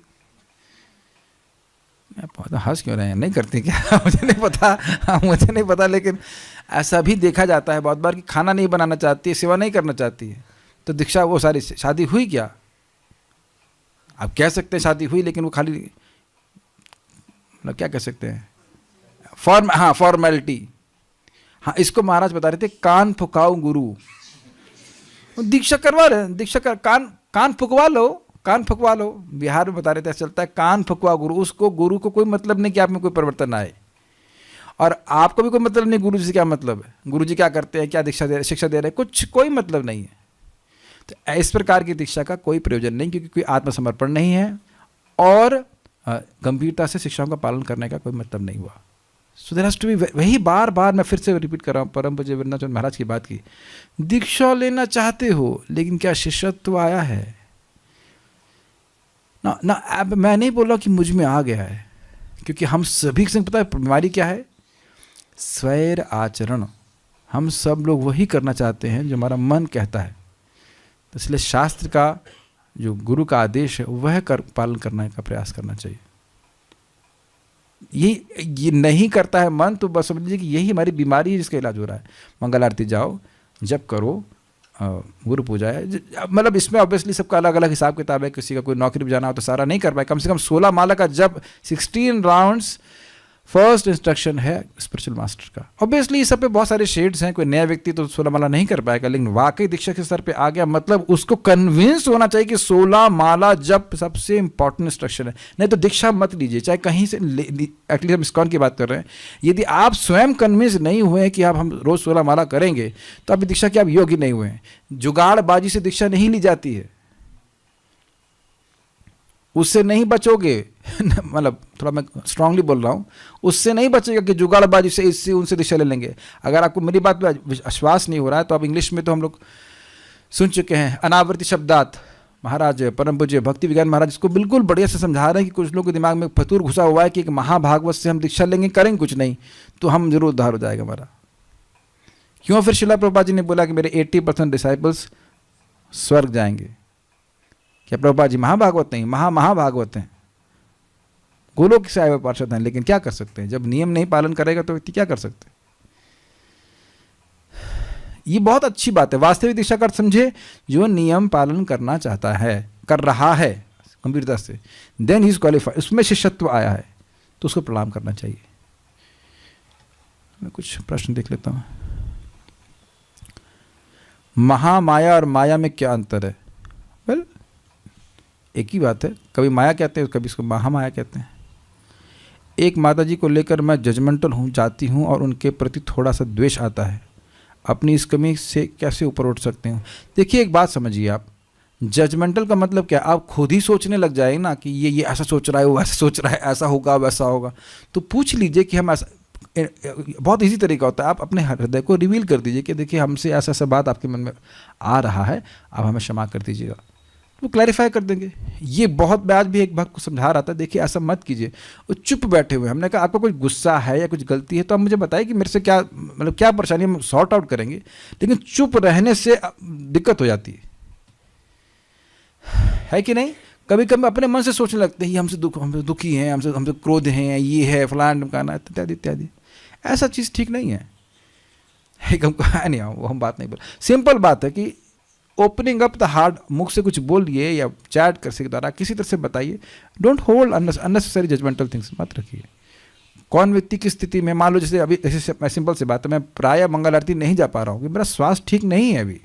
Speaker 1: हंस क्यों रहे हैं? नहीं करती क्या? मुझे नहीं पता, मुझे नहीं पता, लेकिन ऐसा भी देखा जाता है बहुत बार कि खाना नहीं बनाना चाहती है, सेवा नहीं करना चाहती है, तो दीक्षा वो सारी शादी हुई क्या? आप कह सकते हैं शादी हुई, लेकिन वो खाली मतलब क्या कह सकते हैं, फॉर्मेलिटी। हाँ, इसको महाराज बता रहे थे, कान फुकाओ गुरु। दीक्षा करवा रहे हैं, दीक्षा कर, कान फुकवा लो, कान फुकवा लो। बिहार में बता रहे थे ऐसा चलता है, कान फुकवा गुरु। उसको गुरु को कोई मतलब नहीं कि आप में कोई परिवर्तन आए, और आपको भी कोई मतलब नहीं गुरु जी से क्या मतलब है, गुरु जी क्या करते हैं, क्या दीक्षा दे, शिक्षा दे रहे हैं, कुछ कोई मतलब नहीं है। तो इस प्रकार की दीक्षा का कोई प्रयोजन नहीं, क्योंकि कोई आत्मसमर्पण नहीं है और गंभीरता से शिक्षाओं का पालन करने का कोई मतलब नहीं हुआ। So there has to be, वही बार बार मैं फिर से रिपीट कर रहा हूँ, परम पूज्य वृंदावन महाराज की बात की। दीक्षा लेना चाहते हो, लेकिन क्या शिष्यत्व आया है ना? अब मैं नहीं बोल रहा कि मुझ में आ गया है, क्योंकि हम सभी से पता है बीमारी क्या है, स्वैर आचरण। हम सब लोग वही करना चाहते हैं जो हमारा मन कहता है। तो इसलिए शास्त्र का जो गुरु का आदेश है वह पालन करने का प्रयास करना चाहिए। ये नहीं करता है मन, तो बस समझ लीजिए कि यही हमारी बीमारी है जिसका इलाज हो रहा है। मंगल आरती जाओ, जप करो, गुरु पूजा है, मतलब इसमें ऑब्वियसली सबका अलग अलग हिसाब किताब है। किसी का कोई नौकरी पर जाना हो तो सारा नहीं कर पाए, कम से कम 16 माला का जप, 16 राउंड्स फर्स्ट इंस्ट्रक्शन है स्पिरिचुअल मास्टर का। ऑब्वियसली इस सब पे बहुत सारे शेड्स हैं, कोई नया व्यक्ति तो 16 माला नहीं कर पाएगा, लेकिन वाकई दीक्षा के स्तर पे आ गया, मतलब उसको कन्विंस होना चाहिए कि 16 माला जप सबसे इंपॉर्टेंट इंस्ट्रक्शन है। नहीं तो दीक्षा मत लीजिए, चाहे कहीं से, एटलीस्ट हम इस्कॉन की बात कर रहे हैं। यदि आप स्वयं कन्विंस नहीं हुए कि आप हम रोज 16 माला करेंगे, तो आप दीक्षा के आप योग्य नहीं हुए हैं। जुगाड़बाजी से दीक्षा नहीं ली जाती है, उससे नहीं बचोगे। मतलब थोड़ा मैं स्ट्रांगली बोल रहा हूँ, उससे नहीं बचेगा कि जुगाड़बाजी से इससे उनसे दिशा ले लेंगे। अगर आपको मेरी बात पे विश्वास नहीं हो रहा है, तो आप इंग्लिश में तो हम लोग सुन चुके हैं, अनावर्ती शब्दात महाराज परम पूज्य भक्ति विज्ञान महाराज इसको बिल्कुल बढ़िया से समझा रहे हैं कि कुछ लोगों के दिमाग में फतूर घुसा हुआ है कि एक महाभागवत से हम दीक्षा लेंगे, करेंगे कुछ नहीं तो हम जरूर उद्धार हो जाएगा हमारा। क्यों फिर शिला प्रभुपाद जी ने बोला कि मेरे 80% डिसाइपल्स स्वर्ग जाएंगे। क्या प्रभुपाद जी महाभागवत नहीं, महाभागवत हैं, गोलोक से आए हुए पार्षद हैं, लेकिन क्या कर सकते हैं, जब नियम नहीं पालन करेगा तो व्यक्ति क्या कर सकते हैं। ये बहुत अच्छी बात है। वास्तविक दीक्षा का अर्थ समझे, जो नियम पालन करना चाहता है, कर रहा है गंभीरता से, देन ही इज क्वालिफाइड, उसमें शिष्यत्व आया है तो उसको प्रणाम करना चाहिए। मैं कुछ प्रश्न देख लेता हूँ। महामाया और माया में क्या अंतर है? वेल, एक ही बात है, कभी माया कहते हैं, कभी इसको महामाया कहते हैं। एक माता जी को लेकर मैं जजमेंटल हूँ, जाती हूँ और उनके प्रति थोड़ा सा द्वेष आता है, अपनी इस कमी से कैसे ऊपर उठ सकते हैं? देखिए, एक बात समझिए, आप जजमेंटल का मतलब क्या? आप खुद ही सोचने लग जाए ना कि ये ऐसा सोच रहा है, वो ऐसा सोच रहा है, ऐसा होगा वैसा होगा, तो पूछ लीजिए कि हम ऐसा, बहुत इजी तरीका होता है, आप अपने हृदय को रिवील कर दीजिए कि देखिए हमसे ऐसा ऐसा बात आपके मन में आ रहा है, आप हमें क्षमा कर दीजिएगा, वो क्लैरिफाई कर देंगे। ये बहुत ब्याज भी एक भक्त को समझा रहा था, देखिए ऐसा मत कीजिए, वो चुप बैठे हुए। हमने कहा आपको कोई गुस्सा है या कुछ गलती है तो आप मुझे बताइए कि मेरे से क्या, मतलब क्या परेशानी, हम सॉर्ट आउट करेंगे। लेकिन चुप रहने से दिक्कत हो जाती है कि नहीं? कभी कभी अपने मन से सोचने लगते हैं, ये हमसे दुखी हैं, हमसे क्रोध हैं, ये है फलान ढमकाना इत्यादि इत्यादि। ऐसा चीज़ ठीक नहीं है। एक हमको नहीं, वो हम बात नहीं बोल, सिंपल बात है कि ओपनिंग अप द हार्ट, मुख से कुछ बोलिए या चैट कर के द्वारा किसी तरह से बताइए। Don't hold unnecessary judgmental things, मत रखिए। कौन व्यक्ति की स्थिति में, मान लो जैसे अभी, जैसे मैं सिंपल सी बात है, मैं प्रायः मंगल आरती नहीं जा पा रहा हूँ कि मेरा स्वास्थ्य ठीक नहीं है अभी।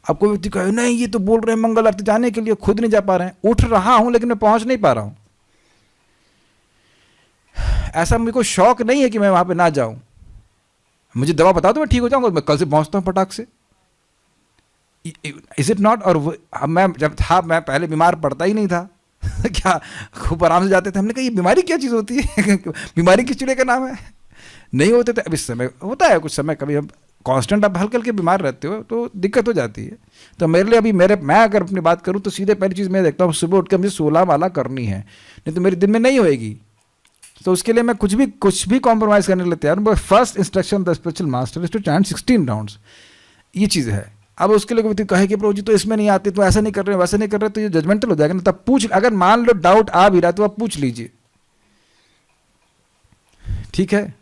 Speaker 1: अब कोई व्यक्ति कहे नहीं ये तो बोल रहे हैं मंगल आरती जाने के लिए, खुद नहीं जा पा रहे हैं। उठ रहा हूँ लेकिन मैं पहुँच नहीं पा रहा हूँ। ऐसा मेरे को शौक नहीं है कि मैं वहाँ पे ना जाऊँ। मुझे दवा बता दो मैं ठीक हो जाऊँगा, मैं कल से पहुँचता हूँ फटाक से। Is it not? और मैं जब था, मैं पहले बीमार पड़ता ही नहीं था क्या खूब आराम से जाते थे। हमने कहा ये बीमारी क्या चीज़ होती है बीमारी किस चिड़े का नाम है? नहीं होते थे। अब इस समय होता है कुछ समय, कभी हम कांस्टेंट आप हल्के हल्के बीमार रहते हो तो दिक्कत हो जाती है। तो मेरे लिए अभी मैं अगर अपनी बात करूँ तो सीधे पहली चीज़ मैं देखता हूँ, सुबह उठ कर मुझे 16 माला करनी है, नहीं तो मेरे दिन में नहीं होएगी। तो उसके लिए मैं कुछ भी कॉम्प्रोमाइज़ करने के लिए तैयार हूँ। First instruction the spiritual master is to chant 16 rounds. ये चीज़ है। अब उसके लिए कोई कहे कि प्रभु जी तो इसमें नहीं आते, तो ऐसा नहीं कर रहे, वैसा नहीं कर रहे, तो ये जजमेंटल हो जाएगा ना। तब पूछ, अगर मान लो डाउट आ भी रहा तो आप पूछ लीजिए, ठीक है,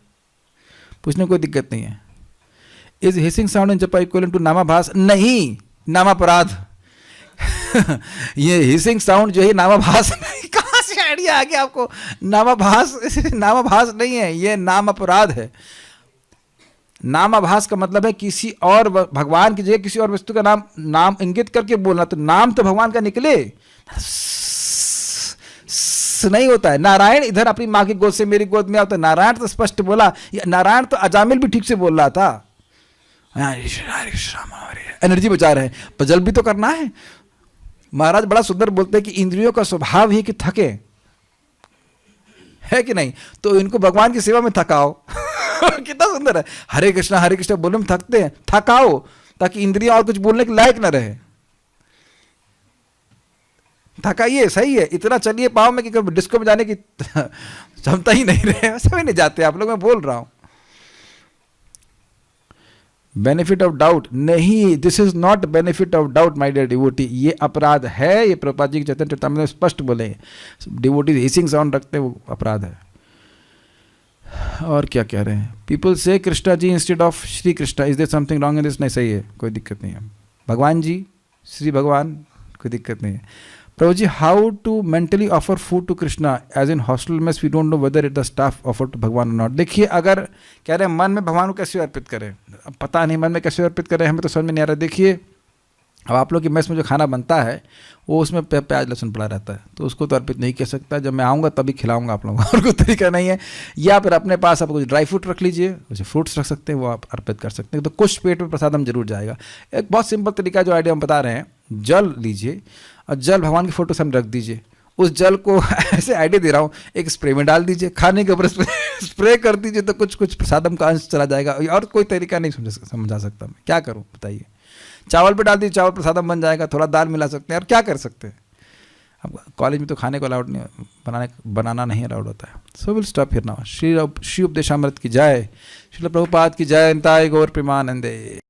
Speaker 1: पूछने कोई दिक्कत नहीं है। इज हिसिंग साउंड इन जपा इक्विवेलेंट टू नामाभास? नहीं, नामापराध ये हिसिंग साउंड जो है नामाभास नहीं। कहाँ से आइडिया आ गया आपको? नामाभास नहीं है, ये नाम अपराध है। नामाभास का मतलब है किसी और भगवान की जगह किसी और वस्तु का नाम इंगित करके बोलना। तो नाम तो भगवान का निकले नहीं होता है। नारायण इधर अपनी माँ की गोद से मेरी गोद में आता है, नारायण तो स्पष्ट बोला। नारायण तो अजामिल भी ठीक से बोल रहा था, एनर्जी बचा रहे हैं, पर जल भी तो करना है। महाराज बड़ा सुंदर बोलते हैं कि इंद्रियों का स्वभाव ही कि थके, है कि नहीं? तो इनको भगवान की सेवा में थकाओ कितना सुंदर है। हरे कृष्णा बोलने में थकते हैं, थकाओ ताकि इंद्रियां और कुछ बोलने के लायक न रहे। थकाइए, सही है। इतना चलिए पाओ में कि कभी डिस्को में जाने की क्षमता ही नहीं रहे, सभी नहीं जाते आप लोग, मैं बोल रहा हूं। बेनिफिट ऑफ डाउट नहीं, this is not benefit of doubt my dear devotee. ये अपराध है। ये प्रभुपाद जी के चैतन्य चरितामृत में स्पष्ट बोले, डिवोटी हिसिंग साउंड रखते हैं, वो अपराध है। और क्या कह रहे हैं? पीपल से Krishna ji instead of Shri Krishna, is there something wrong in this? नहीं, सही है, कोई दिक्कत नहीं है। भगवान जी, श्री भगवान, कोई दिक्कत नहीं है। Prabhu ji, how to mentally offer food to Krishna as in hostel mess, we don't know whether it the staff offer to Bhagwan और नॉट। देखिए, अगर कह रहे हैं मन में भगवान को कैसे अर्पित करें, अब पता नहीं मन में कैसे अर्पित करें, हमें तो समझ में नहीं आ रहा। देखिए, अब आप लोग की मेस में जो खाना बनता है वो उसमें प्याज लहसुन पड़ा रहता है, तो उसको तो अर्पित नहीं कर सकता। जब मैं आऊँगा तभी खिलाऊंगा आप लोगों को, और कोई तरीका नहीं है। या फिर अपने पास आप कुछ ड्राई फ्रूट रख लीजिए, कुछ फ्रूट्स रख सकते हैं, वो आप अर्पित कर सकते हैं। तो कुछ पेट में प्रसादम जरूर जाएगा। एक बहुत सिंपल तरीका जो आइडिया हम बता रहे हैं, जल लीजिए और जल भगवान की फोटो से हम रख दीजिए। उस जल को ऐसे आइडिया दे रहा हूँ, एक स्प्रे में डाल दीजिए, खाने के ऊपर स्प्रे कर दीजिए, तो कुछ प्रसादम का अंश चला जाएगा। और कोई तरीका नहीं समझा सकता मैं, क्या करूँ बताइए? चावल पे डाल दीजिए, चावल प्रसादम बन जाएगा। थोड़ा दाल मिला सकते हैं, और क्या कर सकते हैं? अब कॉलेज में तो खाने को अलाउड नहीं, बनाना नहीं अलाउड होता है। So will stop here now. Shri Upadeshamrita की जय, श्रील प्रभुपाद की जय, निताय गौर प्रेमानंदे।